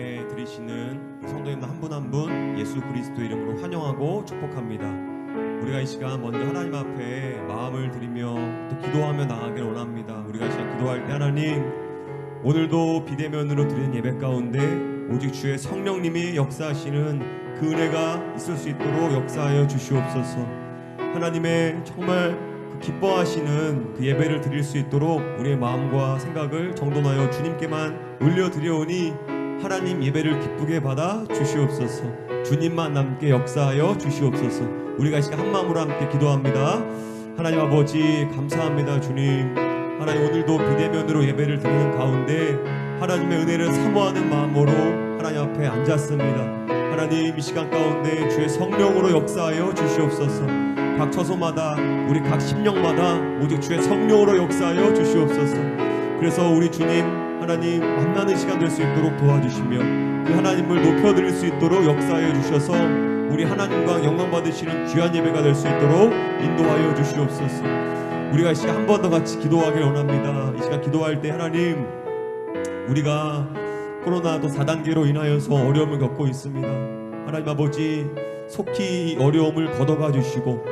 예배 드리시는 성도님들 한 분 한 분 예수 그리스도 이름으로 환영하고 축복합니다. 우리가 이 시간 먼저 하나님 앞에 마음을 드리며 또 기도하며 나가길 원합니다. 우리가 이 시간 기도할 때 하나님, 오늘도 비대면으로 드리는 예배 가운데 오직 주의 성령님이 역사하시는 그 은혜가 있을 수 있도록 역사하여 주시옵소서. 하나님의 정말 그 기뻐하시는 그 예배를 드릴 수 있도록 우리의 마음과 생각을 정돈하여 주님께만 올려드려오니 하나님 예배를 기쁘게 받아 주시옵소서. 주님만 남게 역사하여 주시옵소서. 우리가 이 시간 한 마음으로 함께 기도합니다. 하나님 아버지 감사합니다. 주님, 하나님 오늘도 비대면으로 예배를 드리는 가운데 하나님의 은혜를 사모하는 마음으로 하나님 앞에 앉았습니다. 하나님 이 시간 가운데 주의 성령으로 역사하여 주시옵소서. 각 처소마다 우리 각 심령마다 오직 주의 성령으로 역사하여 주시옵소서. 그래서 우리 주님 하나님 만나는 시간 될 수 있도록 도와주시며 그 하나님을 높여드릴 수 있도록 역사하여 주셔서 우리 하나님과 영광 받으시는 귀한 예배가 될 수 있도록 인도하여 주시옵소서. 우리가 이 시간 한 번 더 같이 기도하길 원합니다. 이 시간 기도할 때 하나님, 우리가 코로나 또 4단계로 인하여서 어려움을 겪고 있습니다. 하나님 아버지 속히 이 어려움을 걷어가 주시고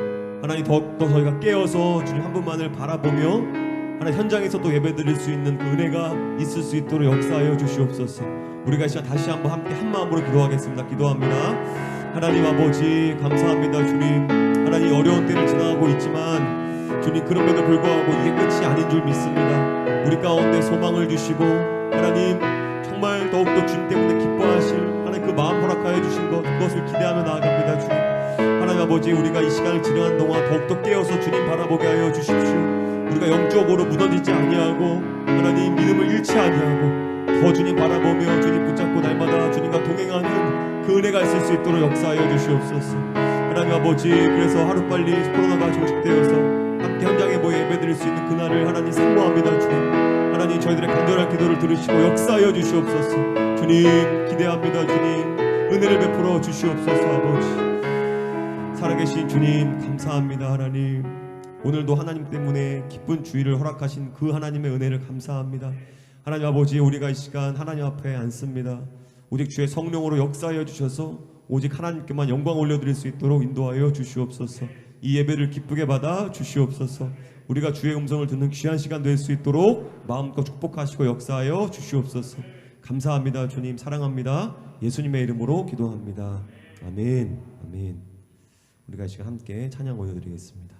하나님 더욱더 저희가 깨어서 주님 한 분만을 바라보며 하나님 현장에서도 예배드릴 수 있는 그 은혜가 있을 수 있도록 역사하여 주시옵소서. 우리가 이 시간 다시 한번 함께 한 마음으로 기도하겠습니다. 기도합니다. 하나님 아버지 감사합니다. 주님, 하나님 어려운 때를 지나가고 있지만 주님 그럼에도 불구하고 이게 끝이 아닌 줄 믿습니다. 우리 가운데 소망을 주시고 하나님 정말 더욱더 주님 때문에 기뻐하실 하나님 그 마음 허락하여 주신 것, 그것을 기대하며 나아갑니다. 주님 하나님 아버지, 우리가 이 시간을 지나간 동안 더욱더 깨어서 주님 바라보게 하여 주십시오. 우리가 영적으로 무너지지 아니하고 하나님 믿음을 잃지 아니하고 더 주님 바라보며 주님 붙잡고 날마다 주님과 동행하는 그 은혜가 있을 수 있도록 역사하여 주시옵소서. 하나님 아버지, 그래서 하루빨리 코로나가 종식되어서 함께 현장에 모여 예배드릴 수 있는 그날을 하나님 사모합니다. 주님 하나님 저희들의 간절한 기도를 들으시고 역사하여 주시옵소서. 주님 기대합니다. 주님 은혜를 베풀어 주시옵소서. 아버지 살아계신 주님 감사합니다. 하나님 오늘도 하나님 때문에 기쁜 주의를 허락하신 그 하나님의 은혜를 감사합니다. 하나님 아버지, 우리가 이 시간 하나님 앞에 앉습니다. 오직 주의 성령으로 역사하여 주셔서 오직 하나님께만 영광 올려드릴 수 있도록 인도하여 주시옵소서. 이 예배를 기쁘게 받아 주시옵소서. 우리가 주의 음성을 듣는 귀한 시간 될 수 있도록 마음껏 축복하시고 역사하여 주시옵소서. 감사합니다. 주님 사랑합니다. 예수님의 이름으로 기도합니다. 아멘. 아멘. 우리가 이 시간 함께 찬양 올려드리겠습니다.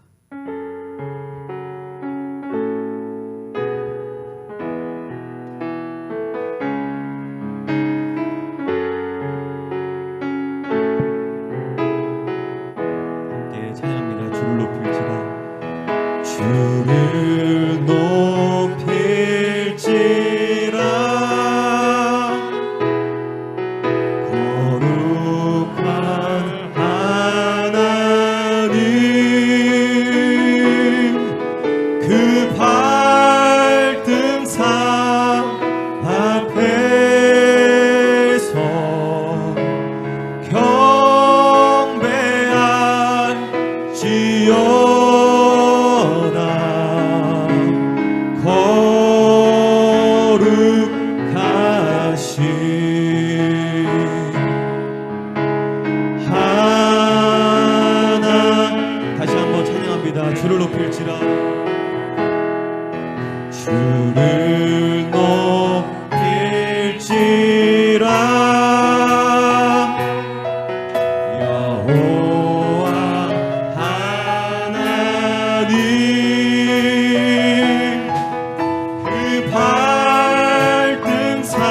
주를 높일지라 거룩한 하나님, 그 발등상 앞에서 경배할지어다. 주를 높일지라 주를 높일지라 여호와 하나님, 그 발등상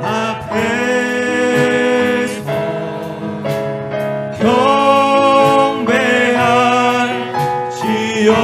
앞에서 경배할지어다.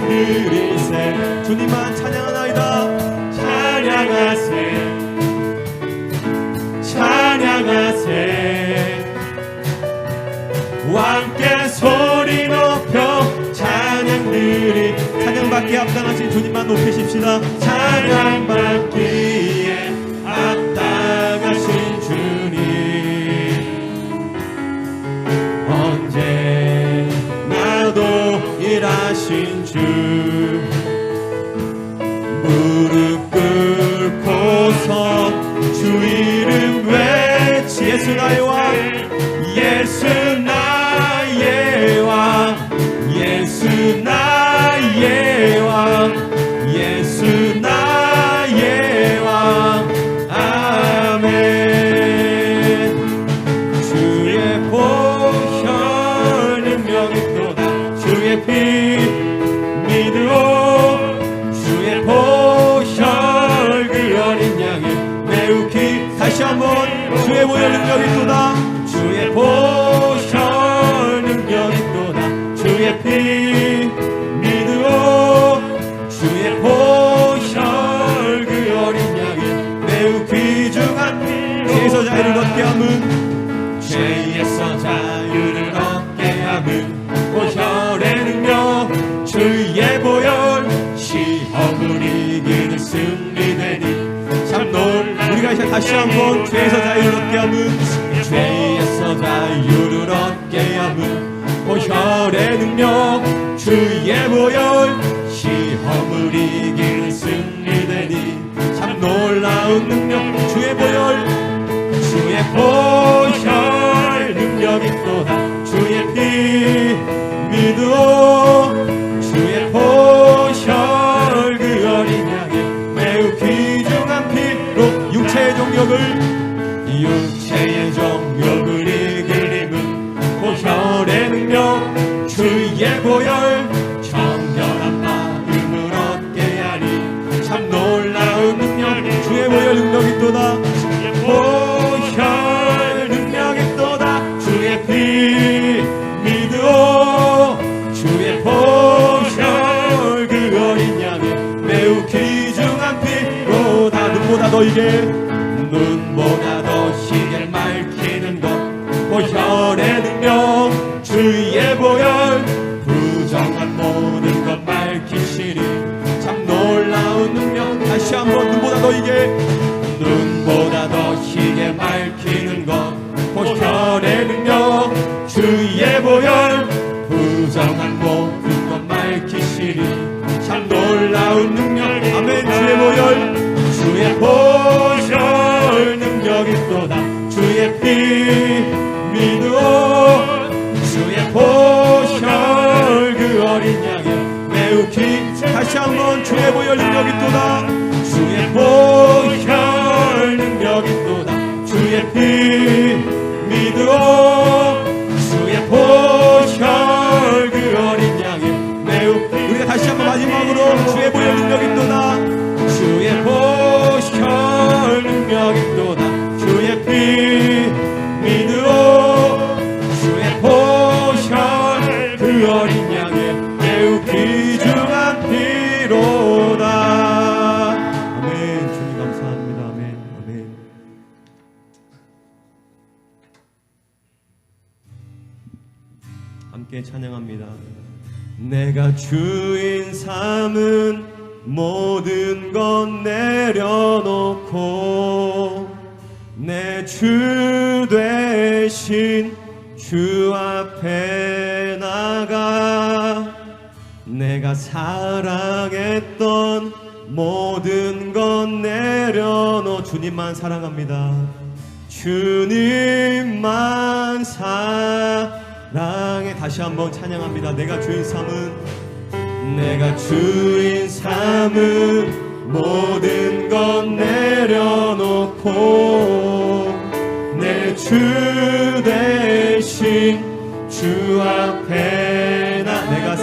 드리세. 주님만 찬양하나이다. 찬양하세 찬양하세 왕께 소리 높여 찬양 드리. 찬양받기에 합당하신 주님만 높이십시다. 찬양받기에 합당하신 주님 언제나도 일하신 주 무릎 꿇고서 주 이름 외치. 예수 나의 왕, 예수 나의 왕 예수 나의 왕 예수 나의 왕 아멘. 주의 보혈 능력이 또다 주의 피 믿으오 주의 보혈 그 어린 양을 매우 기. 다시 한번 주의 보혈 능력이 또다. 주의 보혈 능력이 또다 주의 피 믿으오 주의 보혈 그 어린 양을 매우 귀중한 피. 죄에서 자유를 얻게 함은 죄에서 자유를 얻게 함은 보혈의 능력 주의 보혈 시험을 이기는 승리되니 참 놀라. 우리가 이제 다시 한번 죄에서 자유를 얻게 함은 죄에서 자유를 얻게 함은 보혈의 능력 주의 보혈 시험을 이기는 승리되니 참 놀라운 능력 주의 보혈 능력이 또다 주의 피 믿으오 주의 보혈 그 어린 양의 매우 귀중한 피로 육체의 정욕을 이길 힘은 보혈의 능력 주의 보혈 정결한 마음을 얻게 하니 참 놀라운 능력 주의 보혈 능력이 또다 보혈 능력이 또다 주의 피 믿으오 주의 보혈 그 어린 양의 매우 귀중한 피로다. 눈보다 더 시계 맑히는 것 보혈의 능력 주의 보혈 부정한 모든 것 밝히시니 참 놀라운 능력. 다시 한번 눈보다 더 희게 밝히는 것 보혈의 능력 주의 보혈 부정한 모든 것 밝히시니 참 놀라운 능력 아멘. 주의 보혈 능력이 또다 주의 피 믿으오 주의 보혈 그 어린 양의 매우 기. 다시 한번 주의 보혈 능력이 또다 주의 보혈 능력이 또다 주의 피 믿으오 주의 보혈 그 어린 양의 매우 피. 우리가 다시 한번 마지막으로 주의 보혈 능력이 또다 주의 보혈 능력이 또다 주의 피 믿으오 주의 보혈 그 어린 양의 매우 귀중한 피로다. 아멘. 주님 감사합니다. 아멘. 함께 찬양합니다. 내가 주인 삼은 모든 것 내려놓고 내 주 되신 주 앞에 나가 내가 사랑했던 모든 것 내려놓. 주님만 사랑합니다. 주님만 사랑해. 다시 한번 찬양합니다. 내가 주인 삼은 모든 것 내려놓고 내 주 대신 주 앞에 내가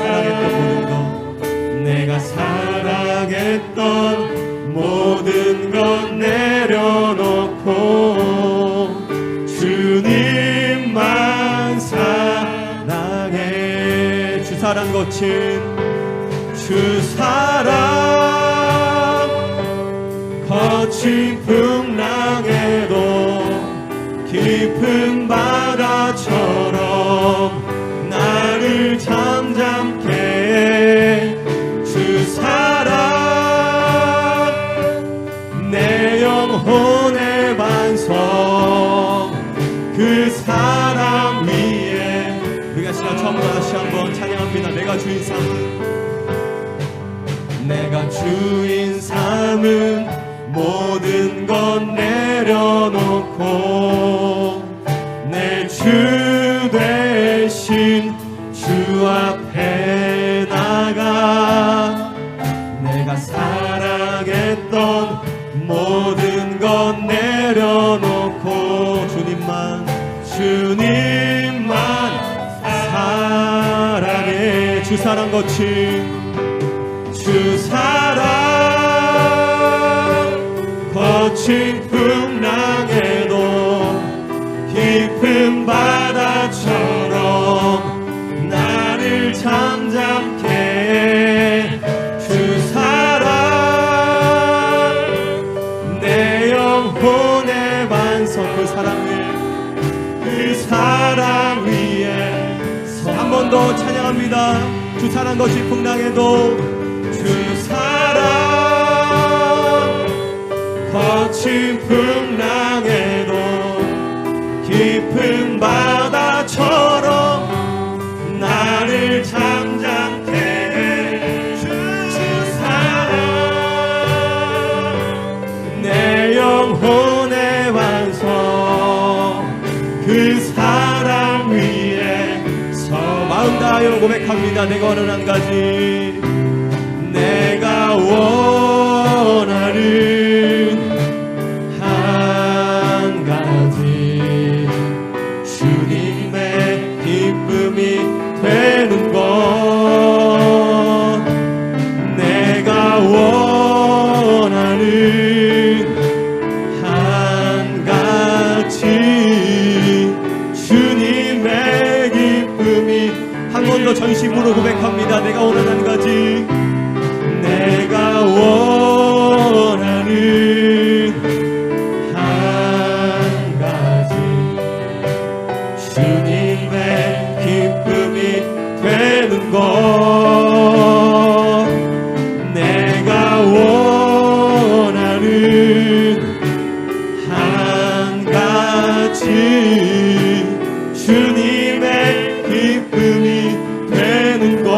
사랑했던 모든 것 내려놓고 주님만 사랑해. 주 사랑 거친 주 사랑 거친 풍랑에도 깊은 바다처럼 나를 잠잠케 해. 주 사랑 내 영혼의 반석 그 사랑 위에 우리가 시간 처음으로 다시 한번 찬양합니다. 내가 주인 삼은 모든 것 내려놓고 내 주 대신 주 앞에 나가 내가 사랑했던 모든 것 내려놓고 주님만 사랑해. 주 사랑 거친 주 사랑 거친 풍랑에도 깊은 바다처럼 나를 잠잠케 해. 주 사랑 내 영혼의 반석 그 사랑 위에 한 번 더 찬양합니다. 주 사랑 거친 풍랑에도 주 사랑 거친 풍랑에도 깊은 바다처럼 나를 잠잠케 해. 주 사랑 내 영혼의 완성 그 사랑 위에서 마음 다하여 고백합니다. 내가 원하는 한 가지 내가 원하는 한 가지 주님의 기쁨이 되는 것 내가 원하는 한 가지 주님의 기쁨이 한 번 더 전심으로 고백합니다. 내가 원하는 한 가지 내가 원하는 한 가지 주님의 기쁨이 되는 것 내가 원하는 한 가지 주님의 기쁨이 되는 것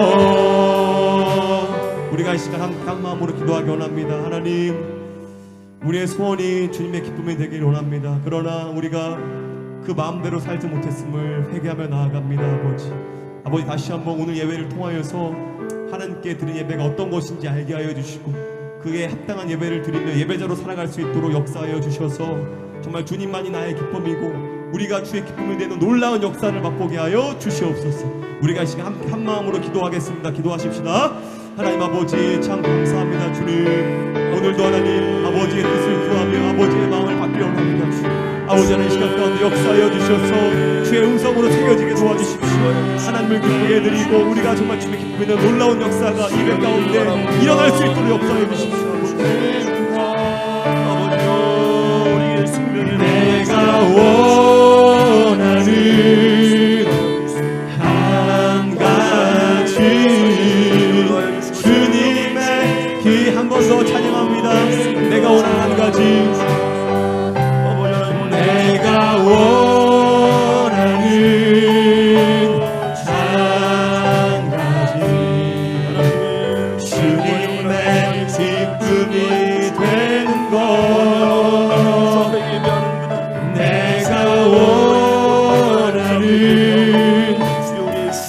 우리가 이 시간 한 마음으로 기도하기 원합니다. 하나님 우리의 소원이 주님의 기쁨이 되길 원합니다. 그러나 우리가 그 마음대로 살지 못했음을 회개하며 나아갑니다. 아버지 다시 한번 오늘 예배를 통하여서 하나님께 드린 예배가 어떤 것인지 알게 하여 주시고 그에 합당한 예배를 드리며 예배자로 살아갈 수 있도록 역사하여 주셔서 정말 주님만이 나의 기쁨이고 우리가 주의 기쁨이 되는 놀라운 역사를 맛보게 하여 주시옵소서. 우리가 이 시간 한 마음으로 기도하겠습니다. 기도하십시다. 하나님 아버지 참 감사합니다. 주님 오늘도 하나님 아버지의 뜻을 구하며 아버지의 마음을 받기를 원합니다. 아버지 하나님 이 시간 가운데 역사하여 주셔서 주의 음성으로 새겨지게 도와주십시오. 하나님을 기쁘게 해드리고 우리가 정말 주의 기쁨이 되는 놀라운 역사가 예배 가운데 일어날 수 있도록 역사해 주십시오. 아버지 우리의 생명을 내가 원하는 한 가지 주님의 기 한 번 더 찬양합니다. 내가 원하는 한 가지 내가 원하는 한 가지 주님의 기쁨이 되는 것 내가 원하는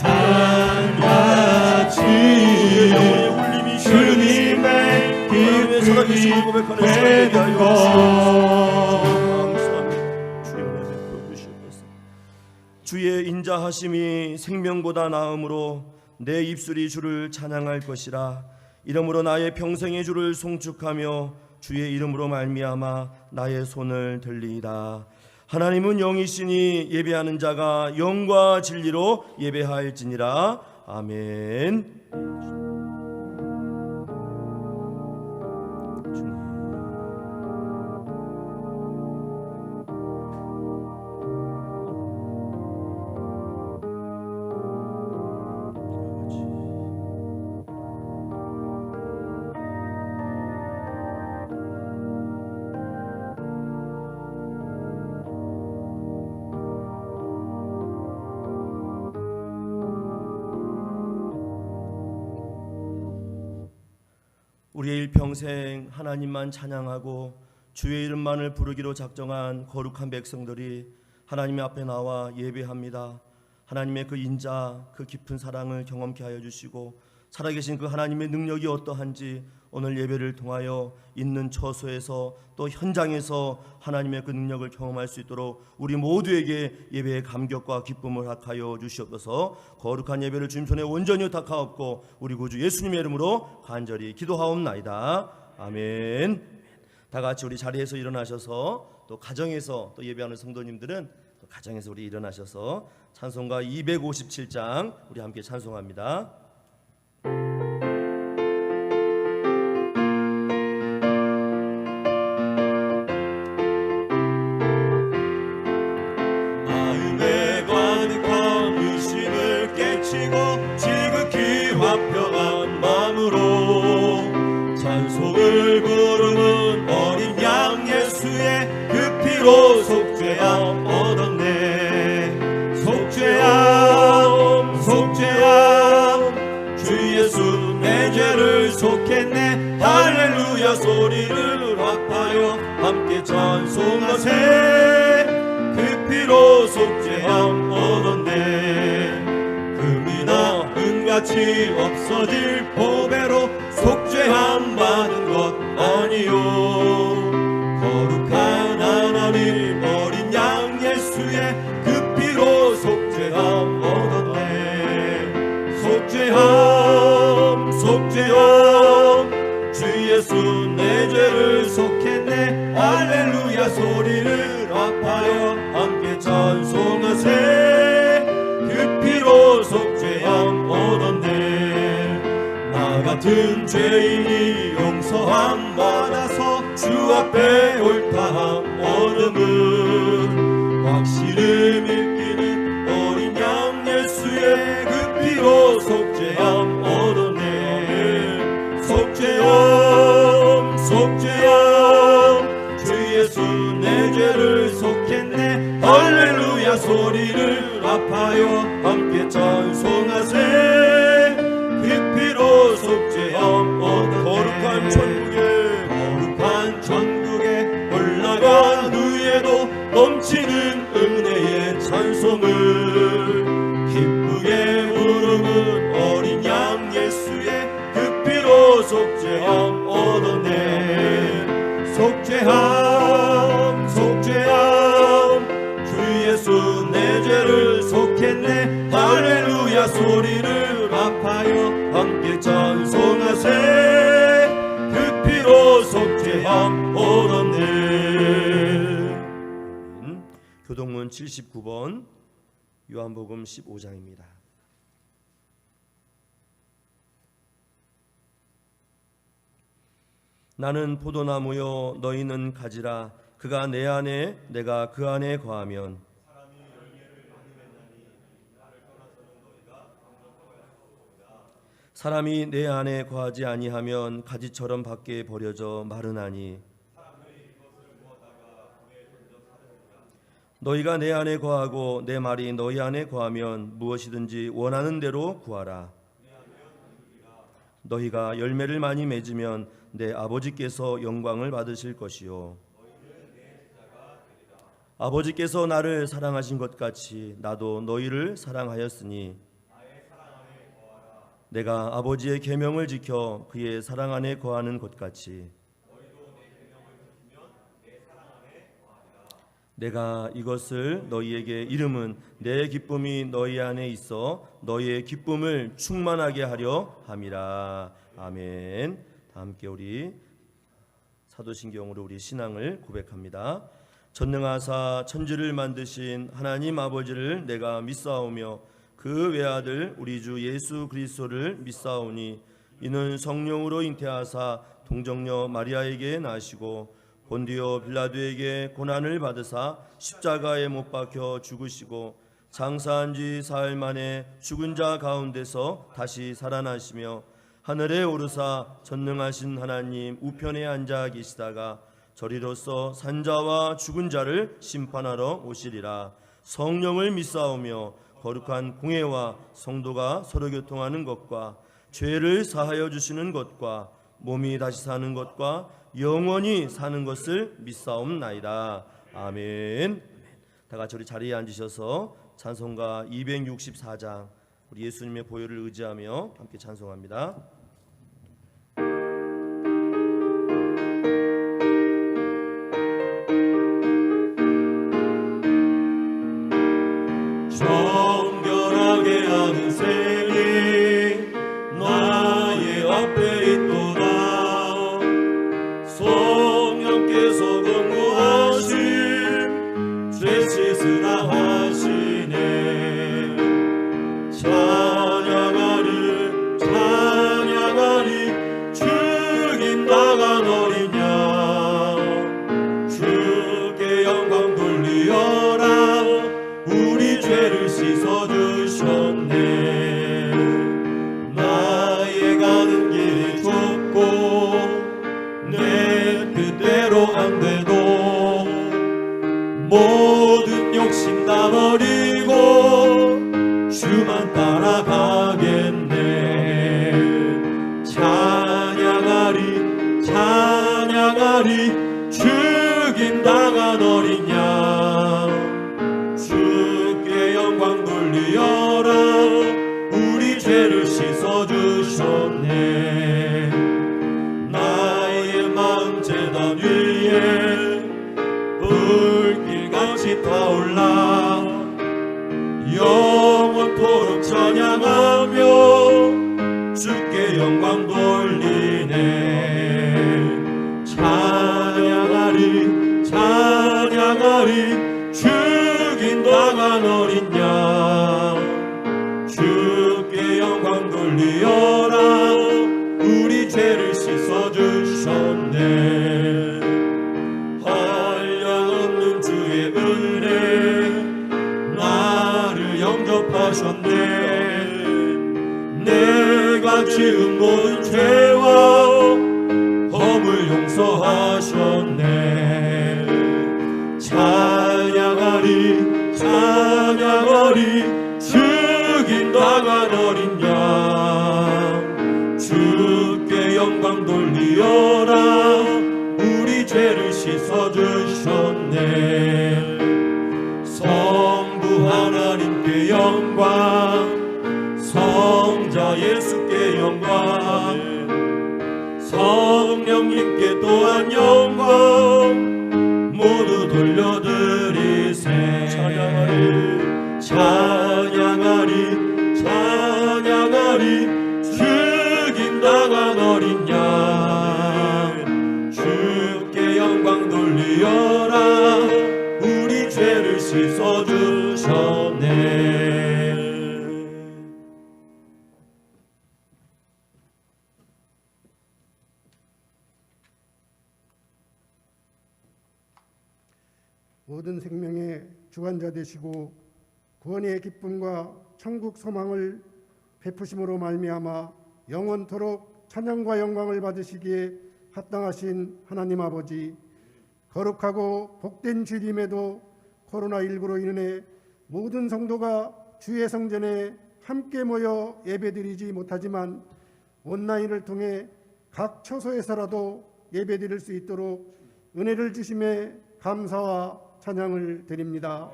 한 가지 주님의 기쁨이 되는 것 주의 인자하심이 생명보다 나음으로 내 입술이 주를 찬양할 것이라. 이러므로 나의 평생의 주를 송축하며 주의 이름으로 말미암아 나의 손을 들리이다. 하나님은 영이시니 예배하는 자가 영과 진리로 예배하일지니라. 아멘. 우리의 일평생 하나님만 찬양하고 주의 이름만을 부르기로 작정한 거룩한 백성들이 하나님 앞에 나와 예배합니다. 하나님의 그 인자, 그 깊은 사랑을 경험케 하여 주시고 살아계신 그 하나님의 능력이 어떠한지 오늘 예배를 통하여 있는 처소에서 또 현장에서 하나님의 그 능력을 경험할 수 있도록 우리 모두에게 예배의 감격과 기쁨을 허락하여 주시옵소서. 거룩한 예배를 주님 손에 온전히 의탁하옵고 우리 구주 예수님의 이름으로 간절히 기도하옵나이다. 아멘. 다 같이 우리 자리에서 일어나셔서 또 가정에서 또 예배하는 성도님들은 또 가정에서 우리 일어나셔서 찬송가 257장 우리 함께 찬송합니다. 마음에 가득한 의심을 깨치고 지극히 화평한 마음으로 찬송을 부르는 어린 양 예수의 그 피로 속죄함 얻었네. 속죄함 속죄함 주 예수 내 죄를 속했네. 할렐루야 소리를 합하여 함께 찬송하세. 그 피로 속죄함 얻었네. 금이나 은같이 없어질 보배로 속죄함 받은 것 아니요. 거룩한 하나님 어린 양 예수의 그 피로 속죄함 얻었네. 속죄함 속죄함 주 예수 내 죄를 속했네. 할렐루야 소리를 합하여 함께 찬송하세. 그 피로 속죄함 얻었네. 나 같은 죄인이 용서함 받아서 주 앞에 옳다함 얻음은 확실히 믿기는 어린 양 예수의 그 피로 속죄함 얻었네. 속죄함 속죄함 주 예수 내 죄를 속했네. 할렐루야 소리를 합하여 함께 찬송하세. 그 피로 속죄함 얻었네. 거룩한 천국에 올라간 후에도 넘치는 은혜의 찬송을 기쁘게 부르는 어린 양 예수의 그 피로 속죄함 얻었네. 속죄함 속죄함 주 예수 내 죄를 속했네. 할렐루야 소리를 합하여 함께 찬송하세. 그 피로 속죄함 얻었네. 교동문 79번 요한복음 15장입니다. 나는 포도나무요 너희는 가지라. 그가 내 안에 내가 그 안에 거하면 사람이 내 안에 거하지 아니하면 가지처럼 밖에 버려져 마르나니 너희가 내 안에 거하고 내 말이 너희 안에 거하면 무엇이든지 원하는 대로 구하라. 너희가 열매를 많이 맺으면 내 아버지께서 영광을 받으실 것이요 아버지께서 나를 사랑하신 것 같이 나도 너희를 사랑하였으니 내가 아버지의 계명을 지켜 그의 사랑 안에 거하는 것 같이 내가 이것을 너희에게 이름은 내 기쁨이 너희 안에 있어 너희의 기쁨을 충만하게 하려 함이라. 아멘. 다 함께 우리 사도신경으로 우리 신앙을 고백합니다. 전능하사 천지를 만드신 하나님 아버지를 내가 믿사오며 그 외아들 우리 주 예수 그리스도를 믿사오니 이는 성령으로 잉태하사 동정녀 마리아에게 나시고 본디오 빌라도에게 고난을 받으사 십자가에 못 박혀 죽으시고 장사한 지 사흘 만에 죽은 자 가운데서 다시 살아나시며 하늘에 오르사 전능하신 하나님 우편에 앉아 계시다가 저리로서 산자와 죽은 자를 심판하러 오시리라. 성령을 믿사오며 거룩한 공회와 성도가 서로 교통하는 것과 죄를 사하여 주시는 것과 몸이 다시 사는 것과 영원히 사는 것을 믿사옵나이다. 아멘. 다 같이 우리 자리에 앉으셔서 찬송가 264장 우리 예수님의 보혈을 의지하며 함께 찬송합니다. 정결하게 하는 셈이 나의 앞에 있도다. 성령께서 공부하심 죄 씻으라 하시네. 찬양하리 찬양하리 죽인다간 어린 양 주께 영광 돌리어라. 우리 죄를 씻어주셨네. 나의 가는 길이 좁고 내 뜻대로 안 돼도 모든 욕심 다 버리고 주만 따라가겠네. 찬양하리 찬양하리 죽인다간 어린 양 주께 영광 돌리어라. 우리 죄를 씻어주셨네. 나의 마음 제단 위에 불길같이 타올라 영원토록 찬양하며 주께 영광 돌리네. 찬양하리 찬양하리 죽인다간 어린 양 주께 영광 돌리어라. 우리 죄를 씻어주셨네. 한량없는 주의 은혜 나를 영접하셨네. 내가 지은 모든 죄와 허물 용서하셨네. 찬양하리 찬양하리 죽인다간 어린 양 주께 영광 돌리어라. 우리 죄를 씻어주셨네. 성부 하나님께 영광 성자 예수께 영광 성령님께 또한 영광 모두 돌려드리세. 찬양하리 찬양하리 찬양하리 죽인다간 어린 양 주께 영광 돌리어라. 우리 죄를 씻어주셨네. 모든 생명의 주관자 되시고 구원의 기쁨과 천국 소망을 베푸심으로 말미암아 영원토록 찬양과 영광을 받으시기에 합당하신 하나님 아버지, 거룩하고 복된 주님에도 코로나19로 인해 모든 성도가 주의 성전에 함께 모여 예배드리지 못하지만 온라인을 통해 각 처소에서라도 예배드릴 수 있도록 은혜를 주심에 감사와 찬양을 드립니다.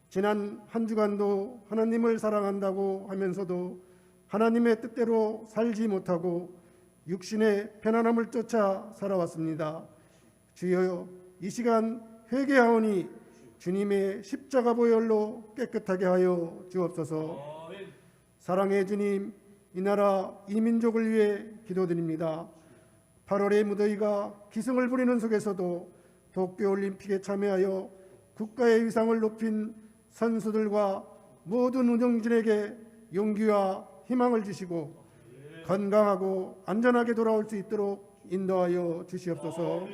지난 한 주간도 하나님을 사랑한다고 하면서도 하나님의 뜻대로 살지 못하고 육신의 편안함을 쫓아 살아왔습니다. 주여, 이 시간 회개하오니 주님의 십자가 보혈로 깨끗하게 하여 주옵소서. 사랑의 주님, 이 나라 이 민족을 위해 기도드립니다. 8월의 무더위가 기승을 부리는 속에서도 도쿄올림픽에 참여하여 국가의 위상을 높인 선수들과 모든 운영진에게 용기와 희망을 주시고 건강하고 안전하게 돌아올 수 있도록 인도하여 주시옵소서.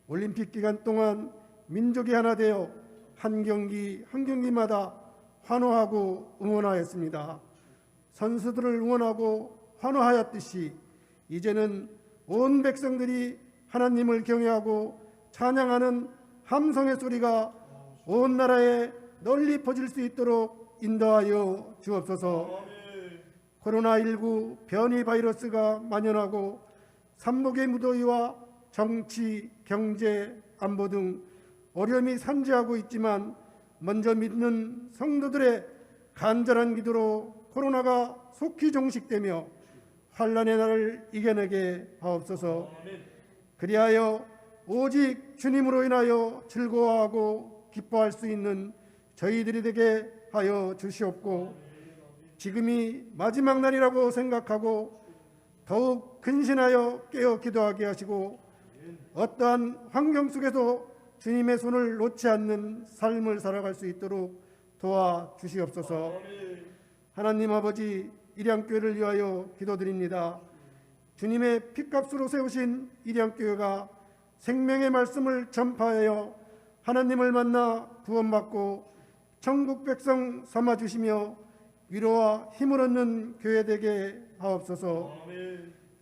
올림픽 기간 동안 민족이 하나 되어 한 경기 한 경기마다 환호하고 응원하였습니다. 선수들을 응원하고 환호하였듯이 이제는 온 백성들이 하나님을 경외하고 찬양하는 함성의 소리가 온 나라에 널리 퍼질 수 있도록 인도하여 주옵소서. 코로나19 변이 바이러스가 만연하고 삼복의 무더위와 정치, 경제, 안보 등 어려움이 산재하고 있지만 먼저 믿는 성도들의 간절한 기도로 코로나가 속히 종식되며 환란의 날을 이겨내게 하옵소서. 그리하여 오직 주님으로 인하여 즐거워하고 기뻐할 수 있는 저희들이 되게 하여 주시옵고, 지금이 마지막 날이라고 생각하고 더욱 근신하여 깨어 기도하게 하시고, 어떠한 환경 속에도 주님의 손을 놓지 않는 삶을 살아갈 수 있도록 도와주시옵소서. 하나님 아버지, 일양교회를 위하여 기도드립니다. 주님의 피값으로 세우신 일양교회가 생명의 말씀을 전파하여 하나님을 만나 구원받고 천국 백성 삼아주시며 위로와 힘을 얻는 교회 되게 하옵소서.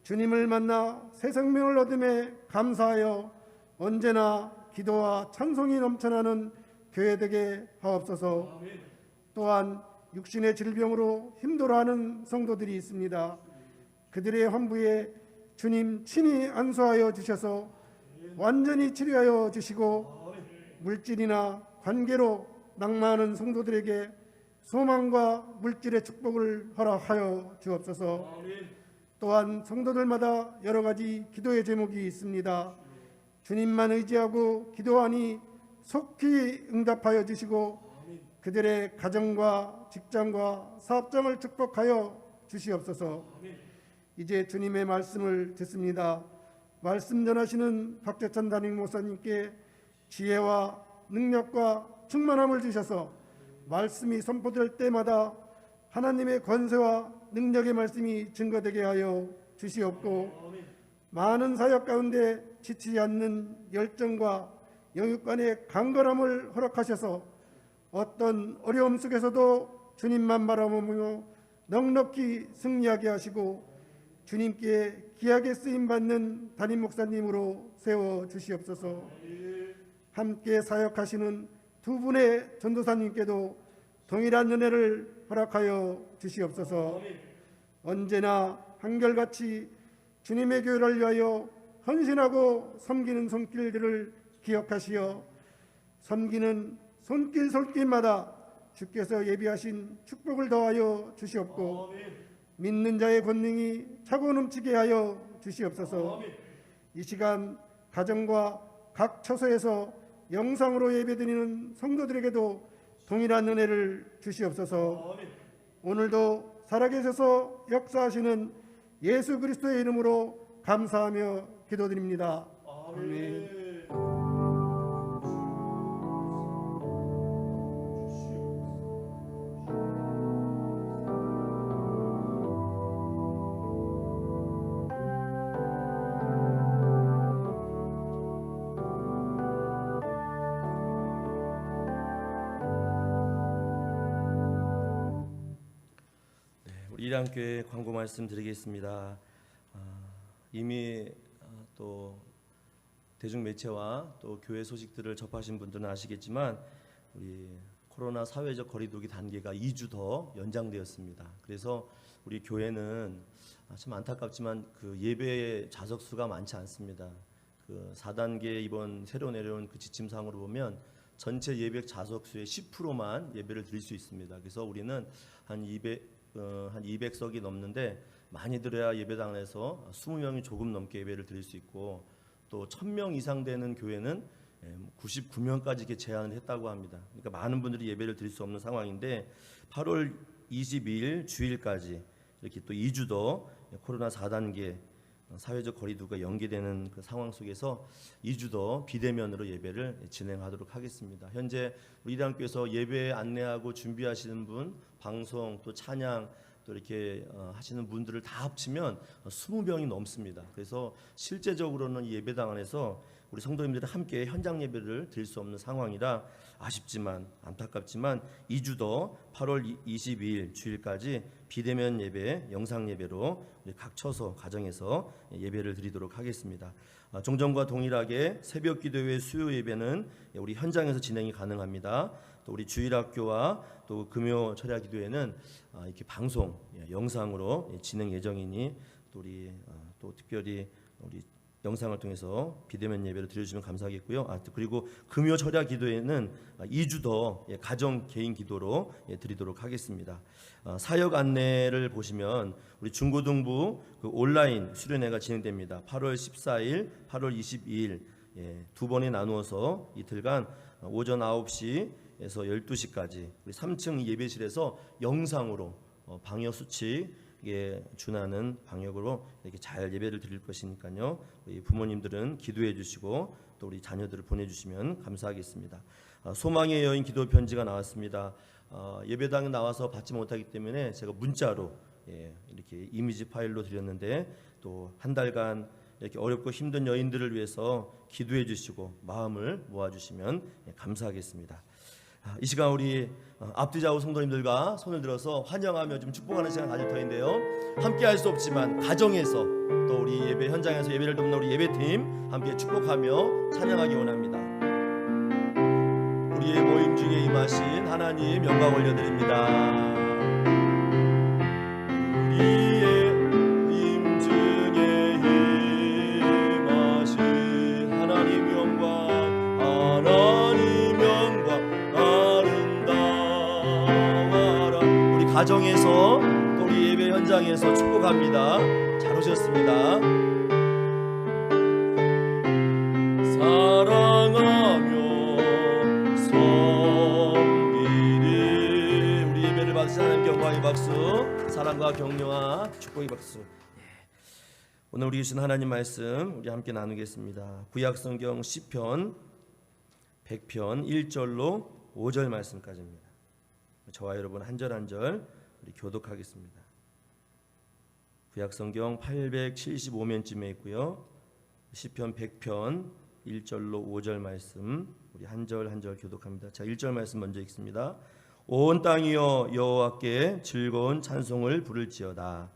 주님을 만나 새 생명을 얻음에 감사하여 언제나 기도와 찬송이 넘쳐나는 교회 되게 하옵소서. 또한 육신의 질병으로 힘들어하는 성도들이 있습니다. 그들의 환부에 주님 친히 안수하여 주셔서 완전히 치료하여 주시고, 물질이나 관계로 낙마하는 성도들에게 소망과 물질의 축복을 허락하여 주옵소서. 또한 성도들마다 여러 가지 기도의 제목이 있습니다. 주님만 의지하고 기도하니 속히 응답하여 주시고, 그들의 가정과 직장과 사업장을 축복하여 주시옵소서. 이제 주님의 말씀을 듣습니다. 말씀 전하시는 박재천 담임 목사님께 지혜와 능력과 충만함을 주셔서 말씀이 선포될 때마다 하나님의 권세와 능력의 말씀이 증거되게 하여 주시옵고, 많은 사역 가운데 지치지 않는 열정과 영육간의 강건함을 허락하셔서 어떤 어려움 속에서도 주님만 바라보며 넉넉히 승리하게 하시고, 주님께 귀하게 쓰임받는 담임 목사님으로 세워 주시옵소서. 함께 사역하시는 두 분의 전도사님께도 동일한 은혜를 허락하여 주시옵소서. 언제나 한결같이 주님의 교회를 위하여 헌신하고 섬기는 손길들을 기억하시어 섬기는 손길마다 주께서 예비하신 축복을 더하여 주시옵고, 믿는 자의 권능이 차고 넘치게 하여 주시옵소서. 이 시간 가정과 각 처소에서 영상으로 예배드리는 성도들에게도 동일한 은혜를 주시옵소서. 오늘도 살아계셔서 역사하시는 예수 그리스도의 이름으로 감사하며 기도드립니다. 아멘. 일양교회 광고 말씀 드리겠습니다. 이미 또 대중매체와 또 교회 소식들을 접하신 분들은 아시겠지만, 우리 코로나 사회적 거리두기 단계가 2주 더 연장되었습니다. 그래서 우리 교회는 참 안타깝지만 그 예배 좌석 수가 많지 않습니다. 그 4단계 이번 새로 내려온 그 지침상으로 보면 전체 예배 좌석 수의 10%만 예배를 드릴 수 있습니다. 그래서 우리는 한 200석이 넘는데, 많이 들어야 예배당 안에서 20명이 조금 넘게 예배를 드릴 수 있고, 또 1000명 이상 되는 교회는 99명까지 이렇게 제한을 했다고 합니다. 그러니까 많은 분들이 예배를 드릴 수 없는 상황인데, 8월 22일 주일까지 이렇게 또 2주 더 코로나 4단계 사회적 거리두기가 연기되는 그 상황 속에서 2주 더 비대면으로 예배를 진행하도록 하겠습니다. 현재 우리 일양교회에서 예배 안내하고 준비하시는 분, 방송 또 찬양 또 이렇게 하시는 분들을 다 합치면 20명이 넘습니다. 그래서 실제적으로는 예배당 안에서 우리 성도님들이 함께 현장 예배를 드릴 수 없는 상황이라 아쉽지만 안타깝지만 2주 더 8월 22일 주일까지 비대면 예배, 영상 예배로 우리 각 처소 가정에서 예배를 드리도록 하겠습니다. 종전과 동일하게 새벽 기도회 수요 예배는 우리 현장에서 진행이 가능합니다. 또 우리 주일학교와 또 금요 철야 기도회는 이렇게 방송 영상으로 진행 예정이니 또 우리 또 특별히 우리 영상을 통해서 비대면 예배를 드려주시면 감사하겠고요. 그리고 금요 철야 기도회는 2주 더 가정 개인 기도로 드리도록 하겠습니다. 사역 안내를 보시면 우리 중고등부 그 온라인 수련회가 진행됩니다. 8월 14일, 8월 22일 두 번에 나누어서 이틀간 오전 9시에서 12시까지 우리 3층 예배실에서 영상으로 방역 수칙에 준하는 방역으로 이렇게 잘 예배를 드릴 것이니까요. 우리 부모님들은 기도해 주시고 또 우리 자녀들을 보내주시면 감사하겠습니다. 소망의 여인 기도 편지가 나왔습니다. 예배당에 나와서 받지 못하기 때문에 제가 문자로 이렇게 이미지 파일로 드렸는데 또 한 달간 이렇게 어렵고 힘든 여인들을 위해서 기도해 주시고 마음을 모아주시면 감사하겠습니다. 이 시간 우리 앞뒤 좌우 성도님들과 손을 들어서 환영하며 좀 축복하는 시간 가질 터인데요. 함께 할 수 없지만 가정에서 또 우리 예배 현장에서 예배를 돕는 우리 예배팀 함께 축복하며 찬양하기 원합니다. 우리의 모임 중에 임하신 하나님 영광 올려드립니다. 우리의 모임 중에 임하신 하나님 영광 아름다워라. 우리 가정에서 또 우리 예배 현장에서 축복합니다. 잘 오셨습니다. 사랑하며 섬기리. 우리 예배를 받으신 하나님께 영광의 박수, 사랑과 격려와 축복의 박수. 오늘 우리 주신 하나님 말씀 우리 함께 나누겠습니다. 구약성경 시편 100편 1절로 5절 말씀까지입니다. 저와 여러분 한 절 한 절 우리 교독하겠습니다. 구약성경 875면쯤에 있고요. 시편 100편 1절로 5절 말씀 우리 한 절 한 절 교독합니다. 자, 1절 말씀 먼저 읽습니다. 온 땅이여 여호와께 즐거운 찬송을 부를지어다.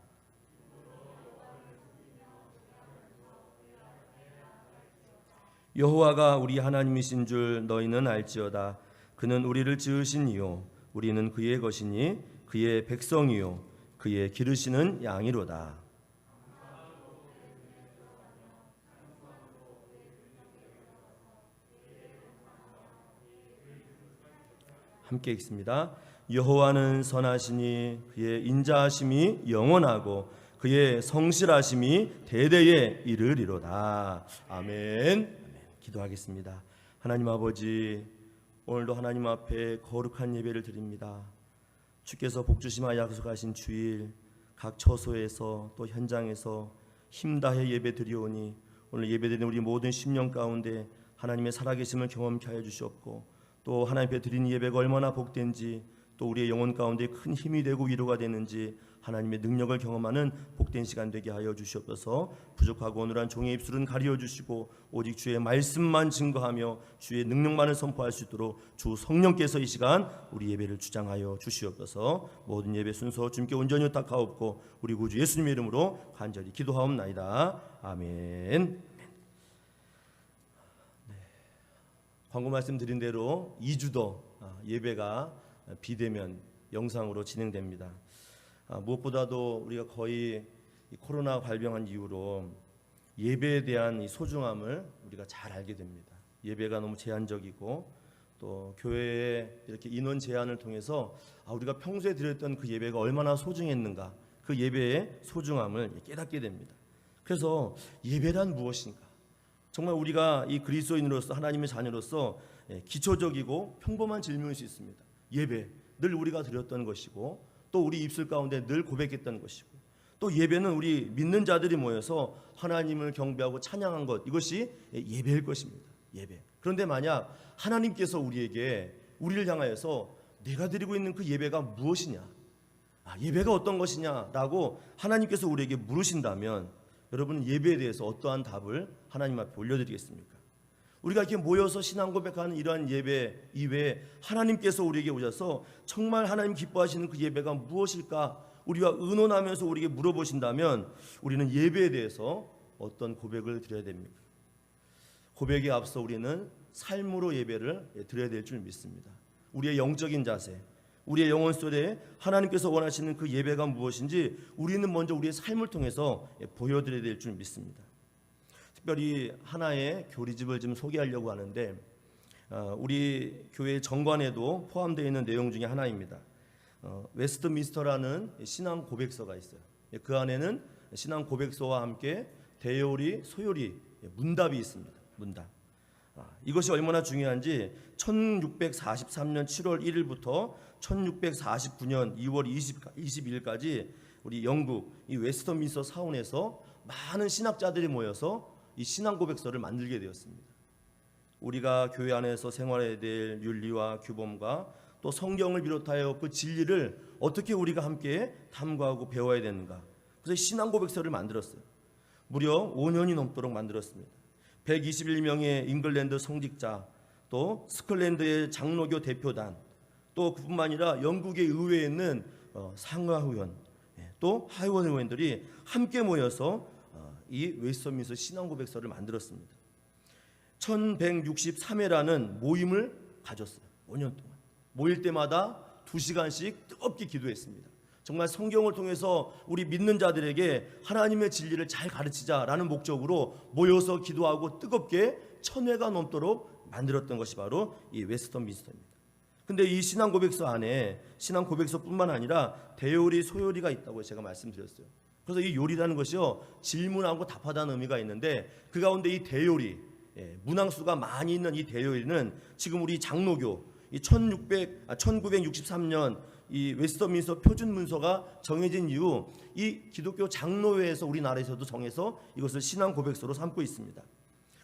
여호와가 우리 하나님이신 줄 너희는 알지어다. 그는 우리를 지으신 이요 우리는 그의 것이니 그의 백성이요 그의 기르시는 양이로다. 함께 읽습니다. 여호와는 선하시니 그의 인자하심이 영원하고 그의 성실하심이 대대에 이르리로다. 아멘. 기도하겠습니다. 하나님 아버지, 오늘도 하나님 앞에 거룩한 예배를 드립니다. 주께서 복주시마 약속하신 주일 각 처소에서 또 현장에서 힘다해 예배 드리오니 오늘 예배드리는 우리 모든 심령 가운데 하나님의 살아계심을 경험케 하여 주시옵고 또 하나님 앞에 드리는 예배가 얼마나 복된지 또 우리의 영혼 가운데 큰 힘이 되고 위로가 되는지 하나님의 능력을 경험하는 복된 시간 되게 하여 주시옵소서. 부족하고 어눌한 종의 입술은 가리워 주시고 오직 주의 말씀만 증거하며 주의 능력만을 선포할 수 있도록 주 성령께서 이 시간 우리 예배를 주장하여 주시옵소서. 모든 예배 순서 주님께 온전히 의탁하옵고 우리 구주 예수님의 이름으로 간절히 기도하옵나이다. 아멘. 광고 말씀드린 대로 2주 더 예배가 비대면 영상으로 진행됩니다. 무엇보다도 우리가 거의 코로나 발병한 이후로 예배에 대한 이 소중함을 우리가 잘 알게 됩니다. 예배가 너무 제한적이고 또 교회에 이렇게 인원 제한을 통해서 우리가 평소에 드렸던 그 예배가 얼마나 소중했는가, 그 예배의 소중함을 깨닫게 됩니다. 그래서 예배란 무엇인가? 정말 우리가 이 그리스도인으로서 하나님의 자녀로서 기초적이고 평범한 질문일 수 있습니다. 예배 늘 우리가 드렸던 것이고 또 우리 입술 가운데 늘 고백했던 것이고 또 예배는 우리 믿는 자들이 모여서 하나님을 경배하고 찬양한 것, 이것이 예배일 것입니다. 예배. 그런데 만약 하나님께서 우리를 향하여서 내가 드리고 있는 그 예배가 무엇이냐, 예배가 어떤 것이냐라고 하나님께서 우리에게 물으신다면 여러분 예배에 대해서 어떠한 답을 하나님 앞에 올려드리겠습니까? 우리가 이렇게 모여서 신앙 고백하는 이러한 예배 이외에 하나님께서 우리에게 오셔서 정말 하나님 기뻐하시는 그 예배가 무엇일까 우리와 의논하면서 우리에게 물어보신다면 우리는 예배에 대해서 어떤 고백을 드려야 됩니까? 고백에 앞서 우리는 삶으로 예배를 드려야 될 줄 믿습니다. 우리의 영적인 자세, 우리의 영혼 속에 하나님께서 원하시는 그 예배가 무엇인지 우리는 먼저 우리의 삶을 통해서 보여드려야 될 줄 믿습니다. 특별히 하나의 교리집을 좀 소개하려고 하는데 우리 교회 정관에도 포함되어 있는 내용 중에 하나입니다. 웨스트민스터라는 신앙 고백서가 있어요. 그 안에는 신앙 고백서와 함께 대요리, 소요리, 문답이 있습니다. 문답. 이것이 얼마나 중요한지 1643년 7월 1일부터 1649년 2월 22일까지 우리 영국 이 웨스트민스터 사원에서 많은 신학자들이 모여서 이 신앙 고백서를 만들게 되었습니다. 우리가 교회 안에서 생활해야 될 윤리와 규범과 또 성경을 비롯하여 그 진리를 어떻게 우리가 함께 탐구하고 배워야 되는가. 그래서 신앙 고백서를 만들었어요. 무려 5년이 넘도록 만들었습니다. 121명의 잉글랜드 성직자, 또 스콜랜드의 장로교 대표단, 또 그뿐만 아니라 영국의 의회에 있는 상하의원, 또 하의원 의원들이 함께 모여서 이 웨스트민스터 신앙 고백서를 만들었습니다. 1163회라는 모임을 가졌어요. 5년 동안. 모일 때마다 2시간씩 뜨겁게 기도했습니다. 정말 성경을 통해서 우리 믿는 자들에게 하나님의 진리를 잘 가르치자라는 목적으로 모여서 기도하고 뜨겁게 1000회가 넘도록 만들었던 것이 바로 이 웨스트민스터입니다. 근데 이 신앙 고백서 안에 신앙 고백서뿐만 아니라 대요리, 소요리가 있다고 제가 말씀드렸어요. 그래서 이 요리라는 것이요, 질문하고 답하다는 의미가 있는데 그 가운데 이 대요리, 문항수가 많이 있는 이 대요리는 지금 우리 장로교 이 1963년 이 웨스트민스터 표준 문서가 정해진 이후 이 기독교 장로회에서 우리나라에서도 정해서 이것을 신앙 고백서로 삼고 있습니다.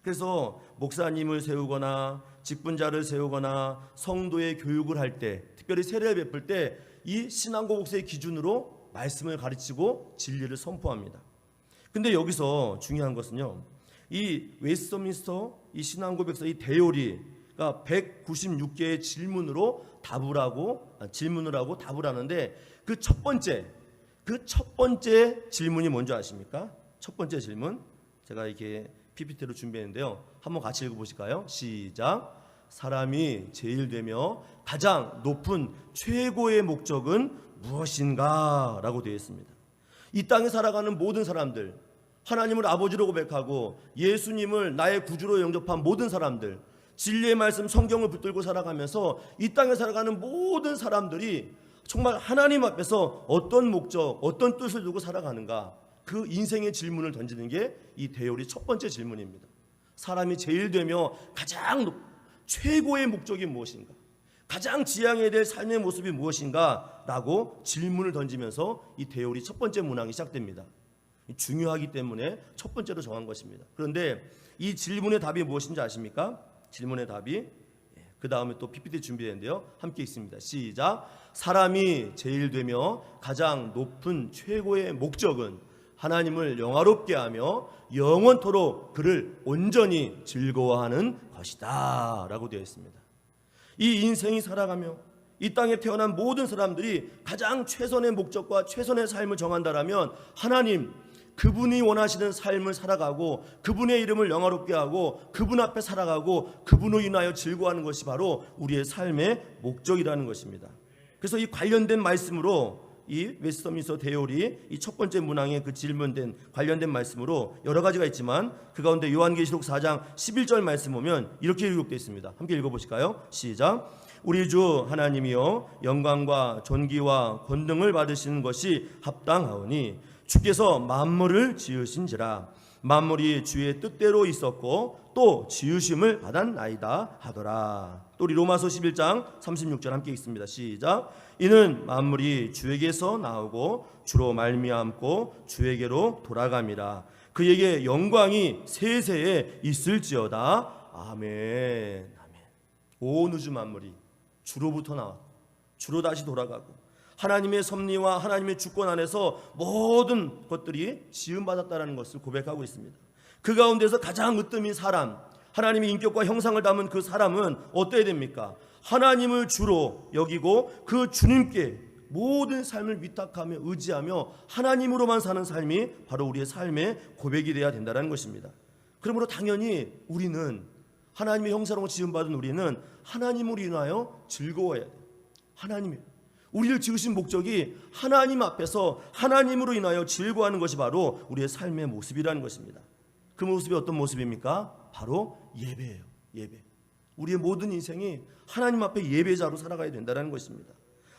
그래서 목사님을 세우거나 직분자를 세우거나 성도의 교육을 할 때, 특별히 세례를 베풀 때 이 신앙 고백서의 기준으로 말씀을 가르치고 진리를 선포합니다. 근데 여기서 중요한 것은요, 이 웨스트민스터 이 신앙 고백서 이 대요리가 196개의 질문을 하고 답을 하는데 그 첫 번째 질문이 뭔지 아십니까? 첫 번째 질문, 제가 이렇게 PPT로 준비했는데요. 한번 같이 읽어보실까요? 시작. 사람이 제일 되며 가장 높은 최고의 목적은 무엇인가? 라고 되어 있습니다. 이 땅에 살아가는 모든 사람들, 하나님을 아버지로 고백하고 예수님을 나의 구주로 영접한 모든 사람들, 진리의 말씀 성경을 붙들고 살아가면서 이 땅에 살아가는 모든 사람들이 정말 하나님 앞에서 어떤 목적, 어떤 뜻을 두고 살아가는가, 그 인생의 질문을 던지는 게 이 대요리 첫 번째 질문입니다. 사람이 제일 되며 가장 최고의 목적이 무엇인가, 가장 지향해야 될 삶의 모습이 무엇인가 라고 질문을 던지면서 이 대요리 첫 번째 문항이 시작됩니다. 중요하기 때문에 첫 번째로 정한 것입니다. 그런데 이 질문의 답이 무엇인지 아십니까? 질문의 답이 그 다음에 또 PPT 준비했는데요. 함께 있습니다. 시작. 사람이 제일 되며 가장 높은 최고의 목적은 하나님을 영화롭게 하며 영원토록 그를 온전히 즐거워하는 것이다 라고 되어 있습니다. 이 인생이 살아가며 이 땅에 태어난 모든 사람들이 가장 최선의 목적과 최선의 삶을 정한다라면 하나님, 그분이 원하시는 삶을 살아가고 그분의 이름을 영화롭게 하고 그분 앞에 살아가고 그분으로 인하여 즐거워하는 것이 바로 우리의 삶의 목적이라는 것입니다. 그래서 이 관련된 말씀으로 이 웨스트민스터 대요리 이 첫 번째 문항에 그 질문된 관련된 말씀으로 여러 가지가 있지만 그 가운데 요한계시록 4장 11절 말씀 보면 이렇게 기록되어 있습니다. 함께 읽어보실까요? 시작. 우리 주 하나님이여 영광과 존귀와 권능을 받으시는 것이 합당하오니 주께서 만물을 지으신지라 만물이 주의 뜻대로 있었고 또 지으심을 받았나이다 하더라. 또 우리 로마서 11장 36절 함께 읽습니다. 시작. 이는 만물이 주에게서 나오고 주로 말미암고 주에게로 돌아감이라. 그에게 영광이 세세에 있을지어다. 아멘. 아멘. 온 우주 만물이 주로부터 나왔고 주로 다시 돌아가고 하나님의 섭리와 하나님의 주권 안에서 모든 것들이 지음받았다는 것을 고백하고 있습니다. 그 가운데서 가장 으뜸인 사람, 하나님의 인격과 형상을 담은 그 사람은 어때야 됩니까? 하나님을 주로 여기고 그 주님께 모든 삶을 위탁하며 의지하며 하나님으로만 사는 삶이 바로 우리의 삶의 고백이 되어야 된다는 것입니다. 그러므로 당연히 우리는 하나님의 형상으로 지음받은 우리는 하나님으로 인하여 즐거워야 돼요. 하나님이 우리를 지으신 목적이 하나님 앞에서 하나님으로 인하여 즐거워하는 것이 바로 우리의 삶의 모습이라는 것입니다. 그 모습이 어떤 모습입니까? 바로 예배예요. 예배. 우리의 모든 인생이 하나님 앞에 예배자로 살아가야 된다는 것입니다.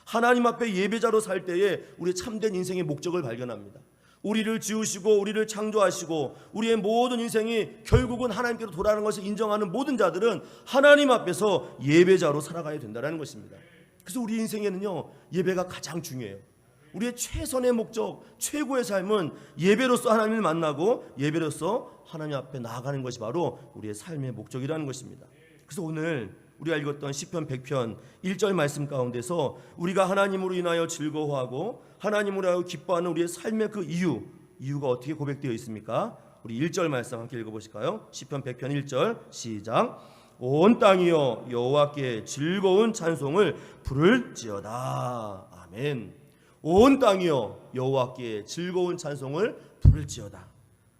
하나님 앞에 예배자로 살 때에 우리 참된 인생의 목적을 발견합니다. 우리를 지으시고 우리를 창조하시고 우리의 모든 인생이 결국은 하나님께로 돌아가는 것을 인정하는 모든 자들은 하나님 앞에서 예배자로 살아가야 된다는 것입니다. 그래서 우리 인생에는요, 예배가 가장 중요해요. 우리의 최선의 목적, 최고의 삶은 예배로서 하나님을 만나고 예배로서 하나님 앞에 나아가는 것이 바로 우리의 삶의 목적이라는 것입니다. 그래서 오늘 우리가 읽었던 시편 100편 1절 말씀 가운데서 우리가 하나님으로 인하여 즐거워하고 하나님으로 인하여 기뻐하는 우리의 삶의 그 이유가 어떻게 고백되어 있습니까? 우리 1절 말씀 함께 읽어보실까요? 시편 100편 1절 시작. 온 땅이여 여호와께 즐거운 찬송을 부를지어다. 아멘. 온 땅이여 여호와께 즐거운 찬송을 부를지어다.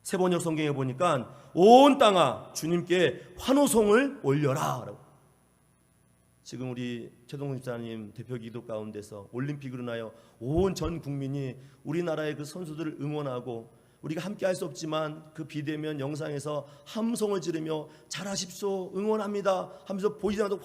세번역 성경에 보니까 온 땅아 주님께 환호성을 올려라. 지금 우리 최동훈 집사님 대표 기도 가운데서 올림픽으로 인하여 온 전 국민이 우리나라의 그 선수들을 응원하고 우리가 함께 할 수 없지만 그 비대면 영상에서 함성을 지르며 잘하십시오 응원합니다 하면서 보이지 않아도